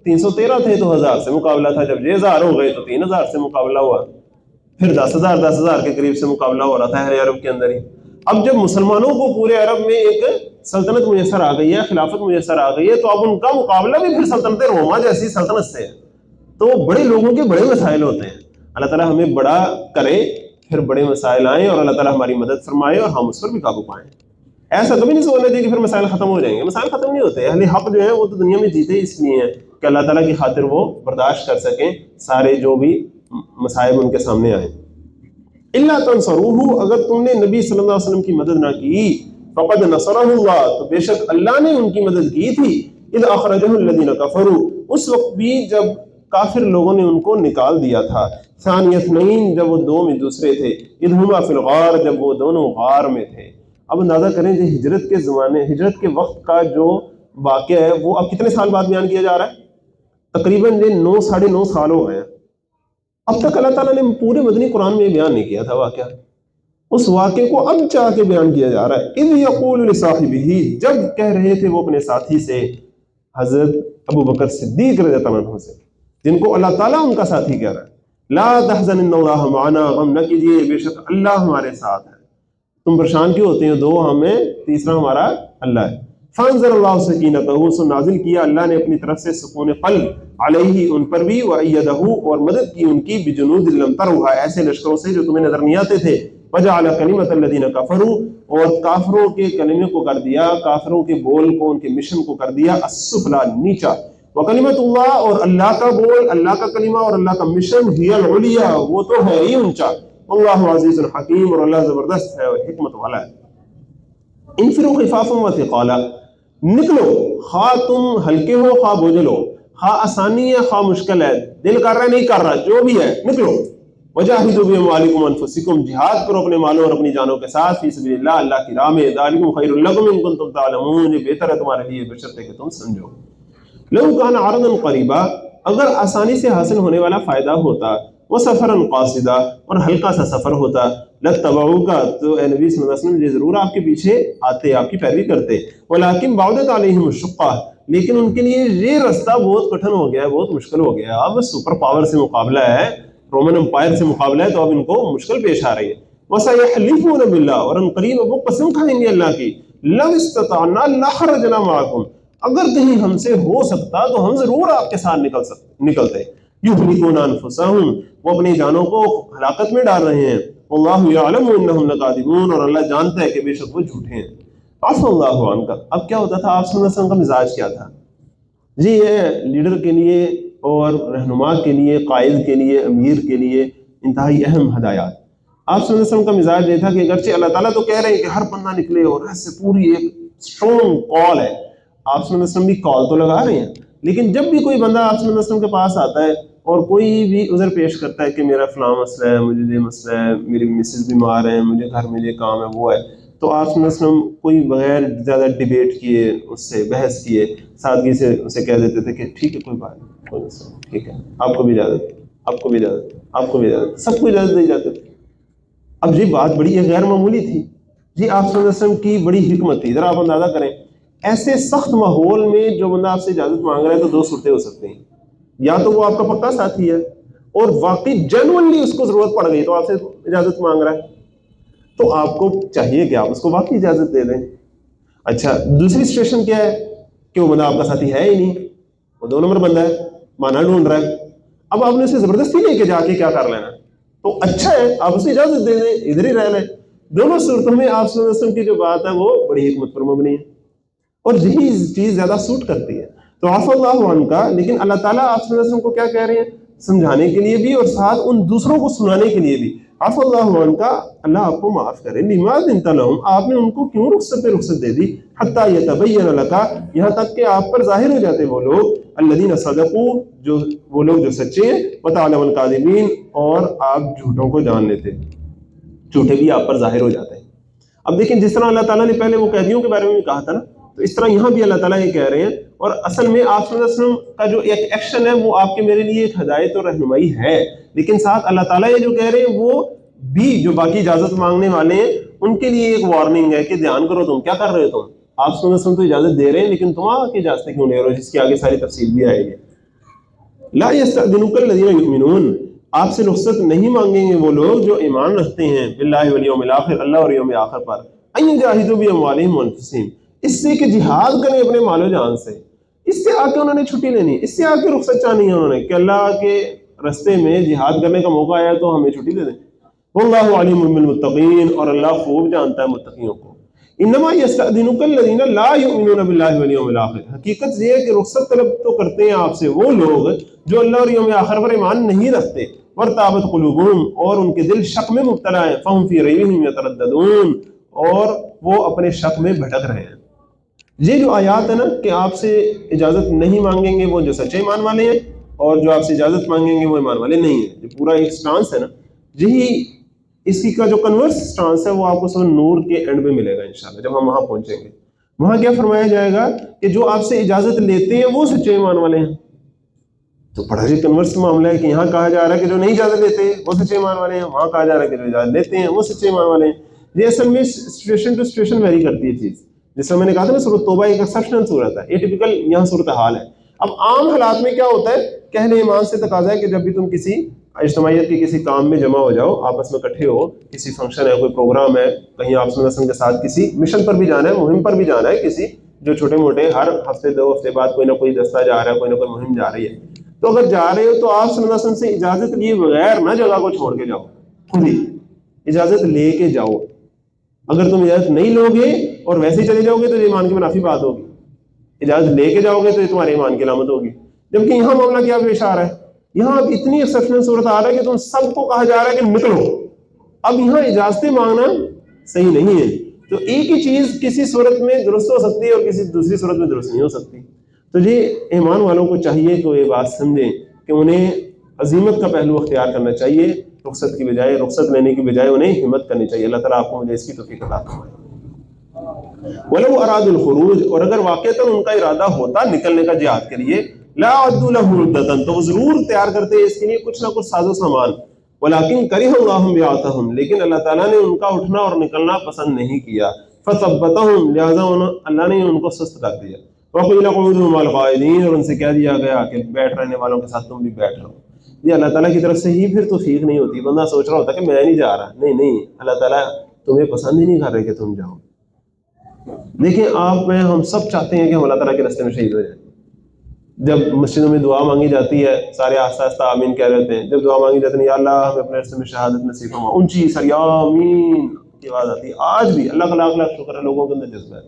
Speaker 1: 313 تھے تو 1000 سے مقابلہ تھا، جب 1000 ہو گئے تو 3000 سے مقابلہ ہوا، پھر 10,000 کے قریب سے مقابلہ ہو رہا تھا ہر عرب کے اندر ہی. اب جب مسلمانوں کو پورے عرب میں ایک سلطنت میسر آ گئی ہے، خلافت میسر آ گئی ہے، تو اب ان کا مقابلہ بھی پھر سلطنت روما جیسی سلطنت سے ہے. تو بڑے لوگوں کے بڑے مسائل ہوتے ہیں. اللہ تعالیٰ ہمیں بڑا کرے، پھر بڑے مسائل آئیں اور اللہ تعالیٰ ہماری مدد فرمائے اور ہم اس پر بھی قابو پائیں. ایسا کبھی نہیں سوچنا چاہیے کہ پھر مسائل ختم ہو جائیں گے. مسائل ختم نہیں ہوتے. اہل حق جو ہیں وہ تو دنیا میں جیتے اس لیے ہیں کہ اللہ تعالیٰ کی خاطر وہ برداشت کر سکیں سارے جو بھی مصائب ان کے سامنے آئیں. الا تنصروہ، اگر تم نے نبی صلی اللہ علیہ وسلم کی مدد نہ کی، فقد نصرہ اللہ، تو بے شک اللہ نے ان کی مدد کی تھی. اذ اخرجہ الذین کفروا، اس وقت بھی جب کافر لوگوں نے ان کو نکال دیا تھا. ثانی اثنین، جب وہ دو میں دوسرے تھے. اذ ہما فی الغار، جب وہ دونوں غار میں تھے. اب اندازہ کریں جو ہجرت کے زمانے، ہجرت کے وقت کا جو واقعہ ہے وہ اب کتنے سال بعد بیان کیا جا رہا ہے؟ تقریباً 9 سال ہو گئے ہیں. اب تک اللہ تعالیٰ نے پورے مدنی قرآن میں بیان نہیں کیا تھا واقعہ. اس واقعے کو اب چاہ کے بیان کیا جا رہا ہے. اذ یقول لصاحبہ، جب کہہ رہے تھے وہ اپنے ساتھی سے، حضرت ابو بکر صدیق رضی اللہ عنہ سے، جن کو اللہ تعالیٰ ان کا ساتھی کہہ رہا ہے، لا تحزن ان اللہ معنا، غم نہ کیجیے، بے شک اللہ ہمارے ساتھ ہے. تم پریشان کیوں ہوتے ہیں؟ دو ہمیں، تیسرا ہمارا اللہ ہے۔ فانزل اللہ سکینتہ، سو نازل کیا اللہ نے اپنی طرف سے سکون قلب علیہ ان پر بھی، وأیدہ اور مدد کی ان کی، بجنود لم تروھا ایسے لشکروں سے جو تمہیں نظر نہیں آتے تھے، وجعل کلمۃ الذین کفروا اور کافروں کے کلمے کو کر دیا، کافروں کے بول کو، ان کے مشن کو کر دیا السفلی نیچا، وکلمۃ اللہ اور اللہ کا بول، اللہ کا کلمہ اور اللہ کا مشن ہی العلیٰ وہ تو ہے ہی اونچا، اللہ عزیز الحکیم اور اللہ زبردست ہے اور حکمت والا ہے۔ انفروا خفافا وثقالا، نکلو خواہ تم ہلکے ہو خواہ بوجھل ہو، خواہ آسانی ہے خواہ مشکل ہے، دل کر رہا ہے نہیں کر رہا، جو بھی ہے نکلو۔ وجاہدوا باموالکم وانفسکم، جہاد کرو اپنے مالوں اور اپنی جانوں کے ساتھ، فی سبیل اللہ اللہ کی راہ میں، ذالکم خیر لکم ان کنتم تعلمون، یہ بہتر ہے تمہارے لیے بشرطے کہ تم سمجھو۔ لو کان عرضا قریبا، اگر آسانی سے حاصل ہونے والا فائدہ ہوتا، وسفرا قاصدا اور ہلکا سا سفر ہوتا، لتبعوک تو اے نبی صلی اللہ علیہ وسلم یہ ضرور آپ کے پیچھے آتے، آپ کی پیروی کرتے، ولکن بعدت علیہم الشقہ، لیکن ان کے لیے یہ راستہ بہت کٹھن ہو گیا ہے، بہت مشکل ہو گیا ہے، اب سپر پاور سے مقابلہ ہے، رومن امپائر سے مقابلہ ہے، تو اب ان کو مشکل پیش آ رہی ہے۔ وَسَيَحْلِفُونَ بِاللَّهِ اور ان قریب وہ قسم کھائیں گے اللہ کی، لَوْ اسْتَطَعْنَا لَخَرَجْنَا مَعَكُمْ، اگر کہیں ہم سے ہو سکتا تو ہم ضرور آپ کے ساتھ نکلتے۔ یُهْلِكُونَ أَنفُسَهُمْ، وہ اپنی جانوں کو ہلاکت میں ڈال رہے ہیں، وَاللَّهُ يَعْلَمُ إِنَّهُمْ لَكَاذِبُونَ اور اللہ جانتا ہے کہ بے شک وہ جھوٹے ہیں۔ عفو اللہ عنک، اب کیا ہوتا تھا آپ صلی اللہ علیہ وسلم کا مزاج کیا تھا؟ جی یہ لیڈر کے لیے اور رہنما کے لیے، قائد کے لیے، امیر کے لیے انتہائی اہم ہدایات۔ آپ صلی اللہ علیہ وسلم کا مزاج یہ تھا کہ اگرچہ اللہ تعالیٰ تو کہہ رہے ہیں کہ ہر بندہ نکلے اور ایسے پوری ایک اسٹرونگ کال ہے، آپ صلی اللہ علیہ وسلم بھی کال تو لگا رہے ہیں، لیکن جب بھی کوئی بندہ آپ صلی اللہ علیہ وسلم کے پاس آتا ہے اور کوئی بھی عذر پیش کرتا ہے کہ میرا فلاں مسئلہ ہے، مجھے یہ مسئلہ ہے، میری مسز بیمار ہے، مجھے گھر میں یہ کام ہے وہ ہے، تو آپ صلی اللہ علیہ وسلم کوئی بغیر زیادہ ڈیبیٹ کیے، اس سے بحث کیے، سادگی سے اسے کہہ دیتے تھے کہ ٹھیک ہے کوئی بات نہیں، کوئی مسئلہ نہیں، ٹھیک ہے، آپ کو بھی اجازت، آپ کو بھی اجازت، آپ کو بھی اجازت، سب کو اجازت دی جاتی تھی۔ اب یہ بات بڑی غیر معمولی تھی، یہ آپ صلی اللہ علیہ وسلم کی بڑی حکمت تھی۔ ذرا آپ اندازہ کریں، ایسے سخت ماحول میں جو بندہ آپ سے اجازت مانگ رہا ہے تو دو صورتیں ہو سکتی ہیں، یا تو وہ آپ کا پکا ساتھی ہے اور واقعی جینوئنلی اس کو ضرورت پڑ گئی تو آپ سے اجازت مانگ رہا ہے، تو آپ کو چاہیے کہ آپ اس کو واقعی اجازت دے دیں۔ اچھا دوسری سچویشن کیا ہے کہ وہ بندہ آپ کا ساتھی ہے ہی نہیں، وہ دو نمبر بندہ ہے، مانا ڈھونڈ رہا ہے، اب آپ نے اسے زبردستی لے کے جا کے کیا کر لینا، تو اچھا ہے آپ اسے اجازت دے دیں، ادھر ہی رہ لیں۔ دونوں صورتوں میں آپ صلی اللہ علیہ وسلم کی جو بات ہے وہ بڑی حکمت پر مبنی ہے اور یہی چیز زیادہ سوٹ کرتی ہے۔ تو عفو اللہ عنہ، لیکن اللہ تعالیٰ آپ صلی اللہ علیہ وسلم کو کیا کہہ رہے ہیں؟ سمجھانے کے لیے بھی اور ساتھ ان دوسروں کو سنانے کے لیے بھی، عفو اللہ عنہ، اللہ آپ کو معاف کرے، لما اذنت لهم، آپ نے ان کو کیوں رخصت پہ رخصت دے دی، حتی یتبین لک، یہاں تک کہ آپ پر ظاہر ہو جاتے وہ لوگ، الذین صدقوا، جو وہ لوگ جو سچے ہیں، وتعلم الکاذبین اور آپ جھوٹوں کو جان لیتے، جھوٹے بھی آپ پر ظاہر ہو جاتے ہیں۔ اب دیکھیں جس طرح اللہ تعالیٰ نے پہلے وہ قیدیوں کے بارے میں بھی کہا تھا نا، تو اس طرح یہاں بھی اللہ تعالیٰ یہ کہہ رہے ہیں، اور اصل میں آپ صلی اللہ علیہ وسلم کا جو ایک ایکشن ہے وہ آپ کے میرے لیے ایک ہدایت اور رہنمائی ہے، لیکن ساتھ اللہ تعالیٰ یہ جو کہہ رہے ہیں وہ بھی جو باقی اجازت مانگنے والے ہیں ان کے لیے ایک وارننگ ہے کہ دھیان کرو تم کیا کر رہے ہو، تم آپ صلی اللہ علیہ وسلم تو اجازت دے رہے ہیں لیکن تم آ کے اجازت کیوں لے رہے ہو، جس کی آگے ساری تفصیل بھی آئے گی۔ لا یستأذنک الذین یؤمنون، آپ سے رخصت نہیں مانگیں گے وہ لوگ جو ایمان رکھتے ہیں باللہ والیوم الاخر، اللہ اور یوم آخر پر، ان یجاہدوا باموالہم وانفسہم، اس سے کہ جہاد کریں اپنے مال و جان سے، اس سے آ کے انہوں نے چھٹی لینی، اس سے آ کے رخصت چاہنی ہے انہوں نے کہ اللہ کے رستے میں جہاد کرنے کا موقع آیا تو ہمیں چھٹی دے دیں۔ واللہ علیم بالمتقین، اور اللہ خوب جانتا ہے متقیوں کو۔ انما یستأذنک الذین لا یؤمنون باللہ والیوم الاخر، حقیقت یہ ہے کہ رخصت طلب تو کرتے ہیں آپ سے وہ لوگ جو اللہ اور یوم آخر پر ایمان نہیں رکھتے، وارتابت قلوبہم، اور ان کے دل شک میں مبتلا ہیں، فہم فی ریبہم یترددون، اور وہ اپنے شک میں بھٹک رہے ہیں۔ یہ جو آیات ہے نا کہ آپ سے اجازت نہیں مانگیں گے وہ جو سچے ایمان والے ہیں، اور جو آپ سے اجازت مانگیں گے وہ ایمان والے نہیں ہیں، یہ پورا ایک سٹانس ہے نا، یہی اسی کا جو کنورس سٹانس ہے وہ آپ کو سورہ نور کے اینڈ میں ملے گا انشاءاللہ، جب ہم وہاں پہنچیں گے۔ وہاں کیا فرمایا جائے گا کہ جو آپ سے اجازت لیتے ہیں وہ سچے ایمان والے ہیں، تو بڑا ہی کنورس معاملہ ہے کہ یہاں کہا جا رہا ہے کہ جو نہیں اجازت لیتے وہ سچے ایمان والے ہیں، وہاں کہا جا رہا ہے کہ جو اجازت لیتے ہیں وہ سچے ایمان والے ہیں۔ یہ اصل میں سچویشن ٹو سچویشن ویری کرتی ہے چیز، جس میں نے کہا تھا نا سورۃ توبہ ایک ایکسیپشنل صورت ہے، یہ ٹپیکل یہاں صورتحال ہے۔ اب عام حالات میں کیا ہوتا ہے کہ اہل ایمان سے تقاضا ہے کہ جب بھی تم کسی اجتماعیت کے کسی کام میں جمع ہو جاؤ، آپس میں اکٹھے ہو، کسی فنکشن ہے، کوئی پروگرام ہے، کہیں آپ صلی اللہ علیہ وسلم کے ساتھ کسی مشن پر بھی جانا ہے، مہم پر بھی جانا ہے، کسی جو چھوٹے موٹے ہر ہفتے 2 ہفتے بعد کوئی نہ کوئی دستہ جا رہا ہے، کوئی نہ کوئی مہم جا رہی ہے، تو اگر جا رہے ہو تو آپ صلی اللہ علیہ وسلم سے اجازت لیے بغیر نہ جگہ کو چھوڑ کے جاؤ، خود ہی اجازت لے کے جاؤ۔ اگر تم اجازت نہیں لو گے اور ویسے ہی چلے جاؤ گے تو یہ ایمان کی منافی بات ہوگی، اجازت لے کے جاؤ گے تو یہ تمہارے ایمان کی علامت ہوگی۔ جبکہ یہاں معاملہ کیا پیش آ رہا ہے، یہاں اب اتنی ایکسیپشنل صورت آ رہا ہے کہ تم سب کو کہا جا رہا ہے کہ نکلو، اب یہاں اجازتیں مانگنا صحیح نہیں ہے۔ تو ایک ہی چیز کسی صورت میں درست ہو سکتی ہے اور کسی دوسری صورت میں درست نہیں ہو سکتی۔ تو یہ ایمان والوں کو چاہیے کہ وہ یہ بات سمجھیں کہ انہیں عزیمت کا پہلو اختیار کرنا چاہیے، رخصت کی بجائے، رخصت لینے کی بجائے انہیں ہمت کرنی چاہیے۔ اللہ تعالیٰ آپ کو مجھے اس کی توفیق عطا فرمائے۔ وَلَوْ أَرَادُوا الْخُرُوجَ، اور اگر واقعتاً ان کا ارادہ ہوتا نکلنے کا جہاد کے لیے، لَا عَدُّوا لَهُ عُدَّةً، تو وہ ضرور تیار کرتے اس کے لیے کچھ نہ کچھ ساز و سامان، وَلَٰكِن كَرِهَ اللَّهُ بِعَاثَهُمْ، لیکن اللہ تعالیٰ نے ان کا اٹھنا اور نکلنا پسند نہیں کیا، فَثَبَّتَهُمْ، لہٰذا اللہ نے ان کو سست کر دیا، وَقِيلَ اقْعُدُوا مَعَ الْقَاعِدِينَ، اور ان سے کہہ دیا گیا کہ بیٹھ رہنے والوں کے ساتھ تم بھی بیٹھ رہو۔ یہ اللہ تعالیٰ کی طرف سے ہی پھر توفیق نہیں ہوتی، بندہ سوچ رہا ہوتا کہ میں نہیں جا رہا، نہیں، اللہ تعالیٰ تمہیں پسند ہی نہیں کر رہے کہ تم جاؤ۔ دیکھیں آپ میں ہم سب چاہتے ہیں کہ ہم اللہ تعالیٰ کے راستے میں شہید ہو جائیں۔ جب مسجدوں میں دعا مانگی جاتی ہے سارے آہستہ آہستہ آمین کہہ رہے ہوتے ہیں، جب دعا مانگی جاتی ہے یا اللہ ہمیں اپنے راستے میں شہادت نصیب فرما، اونچی سر یا آمین کی آواز آتی ہے۔ آج بھی اللہ کا لاکھ لاکھ شکر ہے لوگوں کے اندر جذبہ ہے،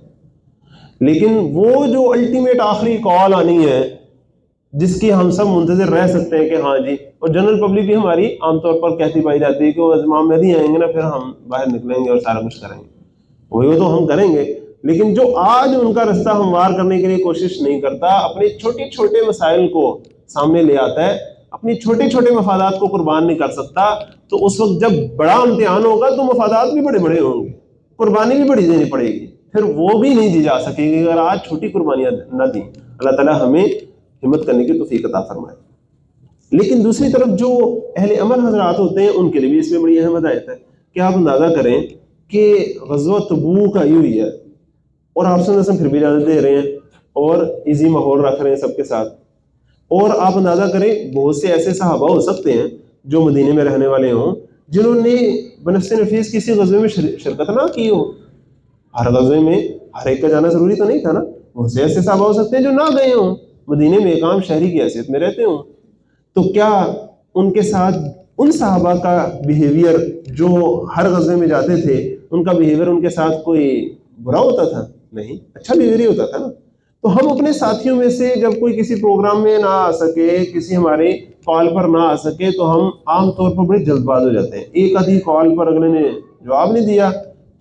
Speaker 1: لیکن وہ جو الٹیمیٹ آخری کال آنی ہے جس کی ہم سب منتظر رہ سکتے ہیں کہ ہاں جی، اور جنرل پبلک بھی ہماری عام طور پر کہتی پائی جاتی ہے کہ وہ امام مہدی آئیں گے نا پھر ہم باہر نکلیں گے اور سارا کچھ کریں گے، وہی تو ہم کریں گے۔ لیکن جو آج ان کا رستہ ہموار کرنے کے لیے کوشش نہیں کرتا، اپنے چھوٹے چھوٹے مسائل کو سامنے لے آتا ہے، اپنی چھوٹے چھوٹے مفادات کو قربان نہیں کر سکتا، تو اس وقت جب بڑا امتحان ہوگا تو مفادات بھی بڑے بڑے ہوں گے، قربانی بھی بڑی دینی پڑے گی، پھر وہ بھی نہیں دی جا سکے گی اگر آج چھوٹی قربانیاں نہ دی۔ اللہ تعالیٰ ہمیں ہمت کرنے کی توفیق عطا فرمائے۔ لیکن دوسری طرف جو اہل عمل حضرات ہوتے ہیں ان کے لیے بھی اس میں بڑی اہم ہدایت ہے کہ آپ اندازہ کریں کہ غزوہ تبوک آئی ہوئی ہے اور آپ صلی اللہ علیہ وسلم پھر بھی اجازت دے رہے ہیں اور ایزی ماحول رکھ رہے ہیں سب کے ساتھ، اور آپ اندازہ کریں بہت سے ایسے صحابہ ہو سکتے ہیں جو مدینے میں رہنے والے ہوں جنہوں نے بنفس نفیس کسی غزوے میں شرکت نہ کی ہو۔ ہر غزوے میں ہر ایک کا جانا ضروری تو نہیں تھا نا، بہت سے ایسے صحابہ ہو سکتے ہیں جو نہ گئے ہوں، مدینے میں ایک عام شہری کی حیثیت میں رہتے ہوں، تو کیا ان کے ساتھ ان صحابہ کا بیہیویئر جو ہر غزوے میں جاتے تھے ان کا بیہیویئر ان کے ساتھ کوئی برا ہوتا تھا؟ نہیں، اچھا بیہیویئر ہی ہوتا تھا نا۔ تو ہم اپنے ساتھیوں میں سے جب کوئی کسی پروگرام میں نہ آ سکے، کسی ہمارے کال پر نہ آ سکے، تو ہم عام طور پر بڑے جلد باز ہو جاتے ہیں، ایک آدھی کال پر اگلے نے جواب نہیں دیا،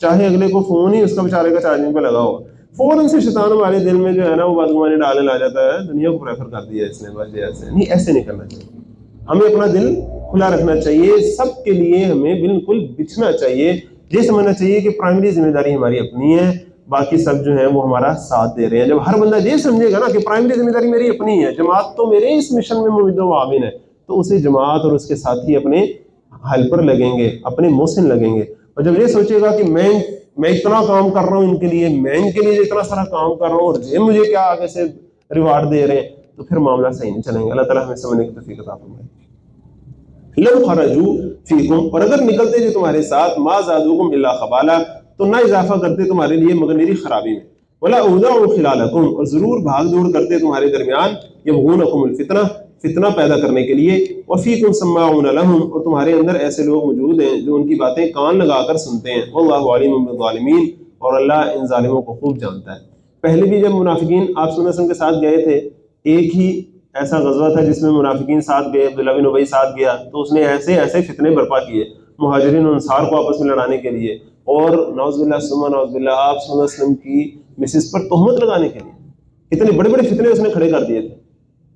Speaker 1: چاہے اگلے کو فون ہی اس کا بیچارے کا چارجنگ پہ لگا ہو، فوراً سے شیطان ہمارے دل میں جو ہے نا وہ بدگمانی ڈالنے لگ جاتا ہے، دنیا کو پریفر کر دیا اس نے، بس ایسے نہیں، ایسے نہیں کرنا چاہیے۔ ہمیں اپنا دل کھلا رکھنا چاہیے، سب کے لیے ہمیں بالکل بچھنا چاہیے، یہ سمجھنا چاہیے کہ پرائمری ذمہ داری ہماری اپنی ہے، باقی سب جو ہیں وہ ہمارا ساتھ دے رہے ہیں۔ جب ہر بندہ یہ سمجھے گا نا کہ پرائمری ذمہ داری میری اپنی ہے، جماعت تو میرے اس مشن میں موجود و عامل ہے، تو اسے جماعت اور اس کے ساتھی اپنے ہیلپر لگیں گے، اپنے محسن لگیں گے۔ اور جب یہ سوچے گا کہ میں اتنا کام کر رہا ہوں ان کے لیے، میں ان کے لیے اتنا سارا کام کر رہا ہوں اور یہ مجھے کیا آگے سے ریوارڈ دے رہے ہیں، تو پھر معاملہ صحیح نہیں چلیں گے۔ اللہ تعالیٰ ہمیں سمجھنے کی توفیق عطا فرمائے۔ لو خرجوا فیکم، اور اگر نکلتے جو تمہارے ساتھ، ما زادوکم الا خبالا، تو نہ اضافہ کرتے تمہارے لیے مگر میری خرابی میں، ولا اودعوا خلالکم، اور ضرور بھاگ دوڑ کرتے تمہارے درمیان، یبغونکم الفتنہ، فتنہ پیدا کرنے کے لیے، وفیکم سماعون لہم، اور تمہارے اندر ایسے لوگ موجود ہیں جو ان کی باتیں کان لگا کر سنتے ہیں، واللہ علیم بالظالمین، اور اللہ ان ظالموں کو خوب جانتا ہے۔ پہلے بھی جب منافقین آپ صلی اللہ علیہ وسلم کے ساتھ گئے تھے، ایک ہی ایسا غزوہ تھا جس میں منافقین ساتھ گئے، عبداللہ بن ابی ساتھ گیا، تو اس نے ایسے ایسے فتنے برپا کیے مہاجرین انصار کو آپس میں لڑانے کے لیے، اور نعوذ باللہ ثم نعوذ باللہ آپ صلی اللہ علیہ وسلم کی مسز پر تہمت لگانے کے لیے، اتنے بڑے بڑے فتنے اس نے کھڑے کر دیے تھے،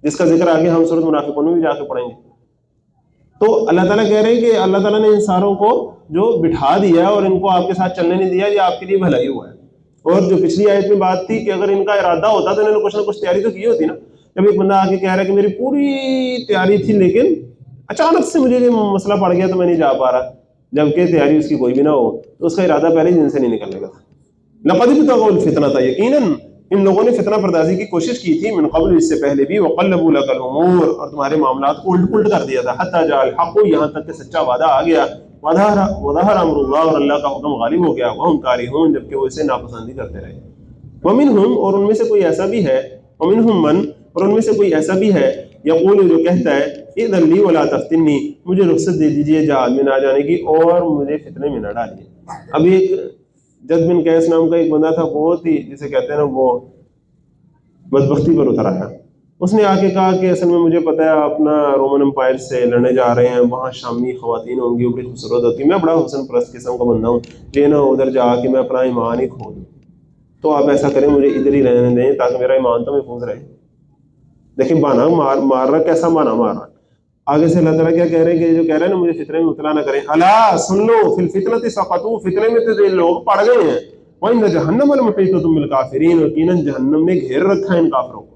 Speaker 1: جس کا ذکر آگے ہم سورۃ منافقون میں بھی جا کے پڑھیں گے۔ تو اللہ تعالیٰ کہہ رہے ہیں کہ اللہ تعالیٰ نے ان ساروں کو جو بٹھا دیا اور ان کو آپ کے ساتھ چلنے نہیں دیا، یہ آپ کے لیے بھلائی ہوا ہے۔ اور جو پچھلی آیت میں بات تھی کہ اگر ان کا ارادہ ہوتا تو انہوں نے کچھ نہ کچھ تیاری تو کی ہوتی نا۔ جب ایک بندہ آ کے کہہ رہا ہے کہ میری پوری تیاری تھی لیکن اچانک سے مجھے یہ مسئلہ پڑ گیا تو میں نہیں جا پا رہا، جبکہ تیاری اس کی کوئی بھی نہ ہو، تو اس کا ارادہ پہلے دن سے نہیں نکلنے کا تھا۔ لقد ابتغوا الفتنة، یقیناً ان لوگوں نے فتنہ پردازی کی کوشش کی تھی من قبل، اس سے پہلے بھی، وقلبوا لك الامور، اور تمہارے معاملات کو الٹ پلٹ کر دیا تھا، حتی جاء الحق، یہاں تک کہ سچا وعدہ آ گیا، وظہر امر اللہ، اور اللہ کا حکم غالب ہو گیا، وہم کارہون، جبکہ وہ اسے ناپسندی کرتے رہے، ومنہم، اور ان میں سے کوئی ایسا بھی ہے، ومنہم من، اور ان میں سے کوئی ایسا بھی ہے، یقول، جو کہتا ہے، اذن لی ولا تفتنی، مجھے رخصت دے دیجئے جہاد میں نہ جانے کی اور مجھے فتنے میں نہ ڈالیے۔ اب ایک جد بن قیس نام کا ایک بندہ تھا، بہت ہی جسے کہتے ہیں نا وہ بدبختی پر اترا ہے، اس نے آ کے کہا کہ اصل میں مجھے پتا ہے اپنا رومن امپائر سے لڑنے جا رہے ہیں، وہاں شامی خواتین ہوں گی، وہ بڑی خوبصورت ہوتی، میں بڑا حسن پرست قسم کا بندہ ہوں، یہ نہ ادھر جا کے میں اپنا ایمان ہی کھو دوں، تو آپ ایسا کریں مجھے ادھر ہی رہنے دیں تاکہ میرا ایمان تو محفوظ رہے۔ دیکھیں بانا مار رہا، کیسا بانا مار رہا۔ آگے سے اللہ تعالیٰ کیا کہہ رہے ہیں کہ جو کہہ رہے ہیں نا مجھے فتنے میں مبتلا نہ کریں، الا سن لو، فی الفتنۃ سقطوا، فتنے میں تو لوگ پڑ گئے ہیں، وَإِنَّ جَهَنَّمَ لَمُحِيطَةٌ بِالْكَافِرِينَ، یقیناً جہنم نے گھیر رکھا ہے ان کافروں کو۔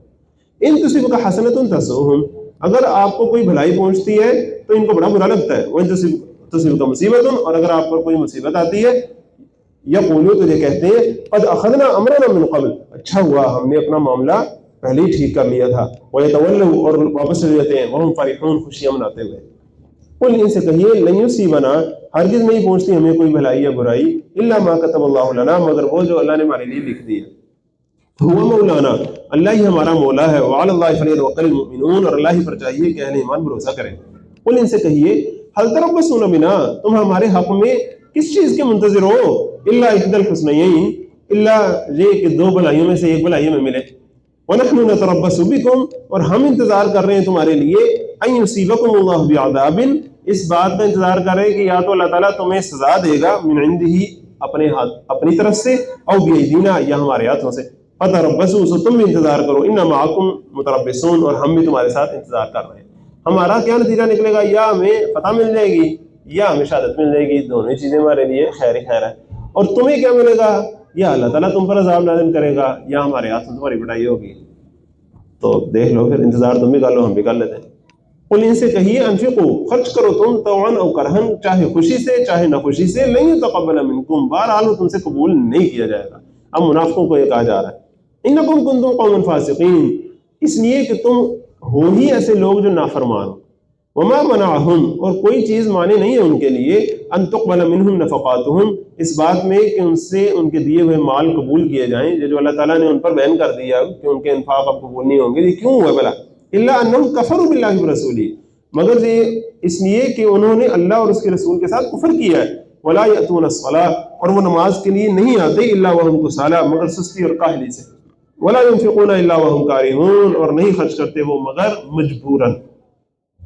Speaker 1: ان تصبک حسنۃ تسؤہم، اگر آپ کو کوئی بھلائی پہنچتی ہے تو ان کو بڑا برا لگتا ہے، وَإِن تصبک مصیبۃ، اور اگر آپ پر کوئی مصیبت آتی ہے، یقولوا، تو یہ کہتے ہیں، قد اخذنا امرنا من قبل، اچھا ہوا ہم نے اپنا معاملہ پہلے ہی ٹھیک کر لیا تھا، وَيَتَوَلَّوْا، اور واپس چلے جاتے ہیں، وَهُمْ فَرِحُونَ، خوشیاں مناتے ہوئے۔ قل، ان سے کہیے، لن یصیبنا، ہرگز نہیں پہنچتی ہمیں کوئی بھلائی یا برائی، الا ما كتب اللہ لنا، مگر وہ جو اللہ نے ہمارے لیے لکھ دی ہے، هو مولانا، اللہ ہی ہمارا مولا ہے، وعلی اللہ فلیتوکل المؤمنون، اور اللہ ہی پر چاہیے کہ اہل ایمان بھروسہ کریں۔ قل، ان سے کہیے، هل تربصون بنا، تم ہمارے حق میں کس چیز کے منتظر ہو، الا احدى الحسنیین، الا یہ کہ دو بھلائیوں میں سے ایک بھلائی ہمیں ملے، وَنَحْنُ نَتَرَبَّصُ بِكُمْ، اور ہم انتظار کر رہے ہیں تمہارے لیے، أَن يُصِيبَكُمُ اللَّهُ بِعَذَابٍ، اس بات کا انتظار کر رہے ہیں کہ یا تو اللہ تعالیٰ تمہیں سزا دے گا، من عنده، اپنی طرف سے، او بِأَيْدِينَا، یا ہمارے ہاتھوں سے، فَتَرَبَّصُوا، سو تم بھی انتظار کرو، إِنَّ مَعَكُمْ مُتَرَبِّصُونَ، اور ہم بھی تمہارے ساتھ انتظار کر رہے ہیں۔ ہمارا کیا نتیجہ نکلے گا، یا ہمیں فتح مل جائے گی یا ہمیں شہادت مل جائے گی، دونوں چیزیں ہمارے لیے خیر ہی خیر ہے، اور تمہیں کیا ملے گا، یا اللہ تعالیٰ تم پر عذاب نازل کرے گا یا ہمارے ہاتھوں تمہاری پٹائی ہوگی۔ تو دیکھ لو، پھر انتظار تم بھی کر لو، ہم بھی کر لیتے ہیں۔ قل، ان سے کہیے، انفقوا، خرچ کرو تم، طوعا او کرہن، چاہے خوشی سے چاہے نہ خوشی سے، لن یتقبل منکم، بہرحال وہ تم سے قبول نہیں کیا جائے گا۔ اب منافقوں کو یہ کہا جا رہا ہے، انکم کنتم قوما فاسقین، اس لیے کہ تم ہو ہی ایسے لوگ جو نافرمان ہو، وما منعہم، اور کوئی چیز مانے نہیں ہے ان کے لیے، ان تقبل منہم نفقاتہم، اس بات میں کہ ان سے ان کے دیے ہوئے مال قبول کیے جائیں، یہ جو اللہ تعالیٰ نے ان پر بین کر دیا کہ ان کے انفاق اب قبول نہیں ہوں گے، یہ کیوں ہوا بلا، الا انہم کفروا باللہ ورسولہ، مگر یہ اس لیے کہ انہوں نے اللہ اور اس کے رسول کے ساتھ کفر کیا ہے، ولا یأتون الصلاۃ، اور وہ نماز کے لیے نہیں آتے، الا وہم کسالى، مگر سستی اور کاہلی سے، ولا ينفقون الا وهم کارہون، اور نہیں خرچ کرتے وہ مگر مجبوراً۔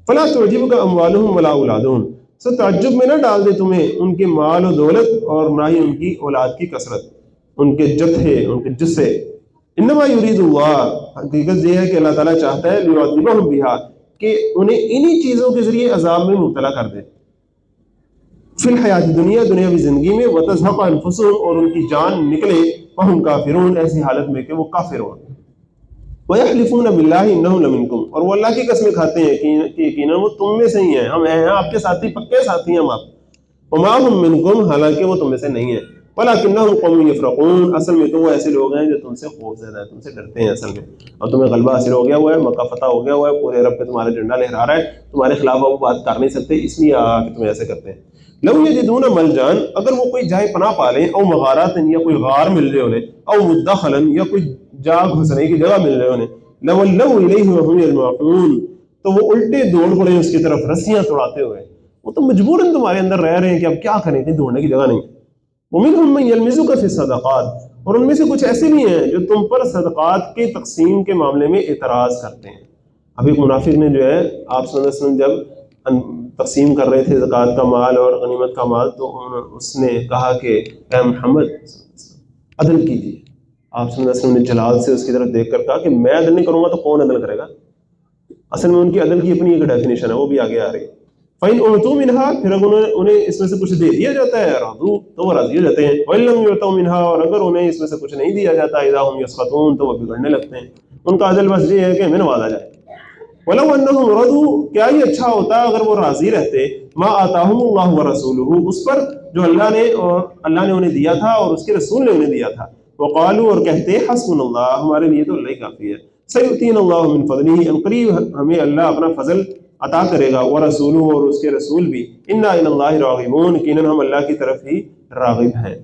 Speaker 1: فلا تعجبک اموالہم ولا اولادہم، سو تعجب میں نہ ڈال دے تمہیں ان کے مال و دولت اور نہ ہی ان کی اولاد کی کثرت، ان کے جتھے، ان کے جسے، انما یرید اللہ، حقیقت یہ ہے کہ اللہ تعالیٰ چاہتا ہے، لیعذبہم بہا، کہ انہیں انہی چیزوں کے ذریعے عذاب میں مبتلا کر دے، فی الحیات دنیا، دنیاوی زندگی میں، وتزہق انفسہم، اور ان کی جان نکلے، وہم کافرون، ایسی حالت میں کہ وہ کافر ہوں، وَيَحْلِفُونَ بِاللَّهِ إِنَّهُمْ لَمِنكُمْ، اور وہ اللہ کی قسمیں کھاتے ہیں کہ یقیناً وہ تم میں سے ہی ہیں، ہم ہیں آپ کے ساتھی، پکے ساتھی ہیں ہم آپ، وَمَا هُمْ مِنكُمْ، حالانکہ وہ تم میں سے نہیں ہیں، وَلَكِنَّهُمْ قَوْمٌ يَفْرَقُونَ، اصل میں تو وہ ایسے لوگ ہیں جو تم سے خوف زدہ ہیں، تم سے ڈرتے ہیں اصل میں، اور تمہیں غلبہ حاصل ہو گیا ہوا ہے، مکہ فتح ہو گیا ہوا ہے، پورے عرب پہ تمہارا جھنڈا لہرا رہا ہے، تمہارے خلاف وہ بات کر نہیں سکتے، اس لیے کہ تم ایسے کرتے ہیں۔ لو یجدون ملجان، اگر وہ کوئی جائے پناہ پالیں، او مغارات، یا کوئی غار مل رہے انہیں، او مدخلا، یا کوئی جا گھسنے کی جگہ مل رہے انہیں، لولوا الیہ وہم یجمعون، تو وہ الٹے دوڑ پڑے اس کی طرف رسیاں توڑاتے ہوئے، وہ تو مجبوراً تمہارے اندر رہ رہے ہیں کہ اب کیا کریں، کہیں دوڑنے کی جگہ نہیں۔ ومنہم من یلمزک فی الصدقات، اور ان میں سے کچھ ایسے بھی ہیں جو تم پر صدقات کے تقسیم کے معاملے میں اعتراض کرتے ہیں۔ ابھی منافق نے جو ہے آپ صلی اللہ علیہ وسلم جب تقسیم کر رہے تھے زکوٰۃ کا مال اور غنیمت کا مال، تو اس نے کہا کہ اے محمد عدل کیجیے، آپ صلی اللہ علیہ وسلم نے جلال سے اس کی طرف دیکھ کر کہا کہ میں عدل نہیں کروں گا تو کون عدل کرے گا؟ اصل میں ان کی عدل کی اپنی ایک ڈیفینیشن ہے، وہ بھی آگے آ رہی ہے۔ فَإِنْ أُعْطُوا مِنْهَا، پھر انہیں اس میں سے کچھ دے دیا جاتا ہے، رضوا، تو وہ راضی ہو جاتے ہیں، وَإِنْ لَمْ يُعْطَوْا مِنْهَا، اور اگر انہیں اس میں سے کچھ نہیں دیا جاتا، إِذَا هُمْ يَسْخَطُونَ، تو وہ بگڑنے لگتے ہیں، ان کا عدل بس یہ ہے کہ ہمیں نوازا جائے۔ وَلَوْ أَنَّهُمْ رَضُوا، کیا یہ اچھا ہوتا اگر وہ راضی رہتے، مَا آتَاهُمُ اللَّهُ وَرَسُولُهُ، اس پر جو اللہ نے انہیں دیا تھا اور اس کے رسول نے انہیں دیا تھا، وقالو اور کہتے حسبنا اللہ ہمارے لیے تو اللہ ہی کافی ہے، سیؤتینا اللہ من فضلہ ان قریب ہمیں اللہ اپنا فضل عطا کرے گا، ورسولہ اور اس کے رسول بھی، انا الی اللہ راغبون یقیناً ہم اللہ کی طرف ہی راغب ہیں۔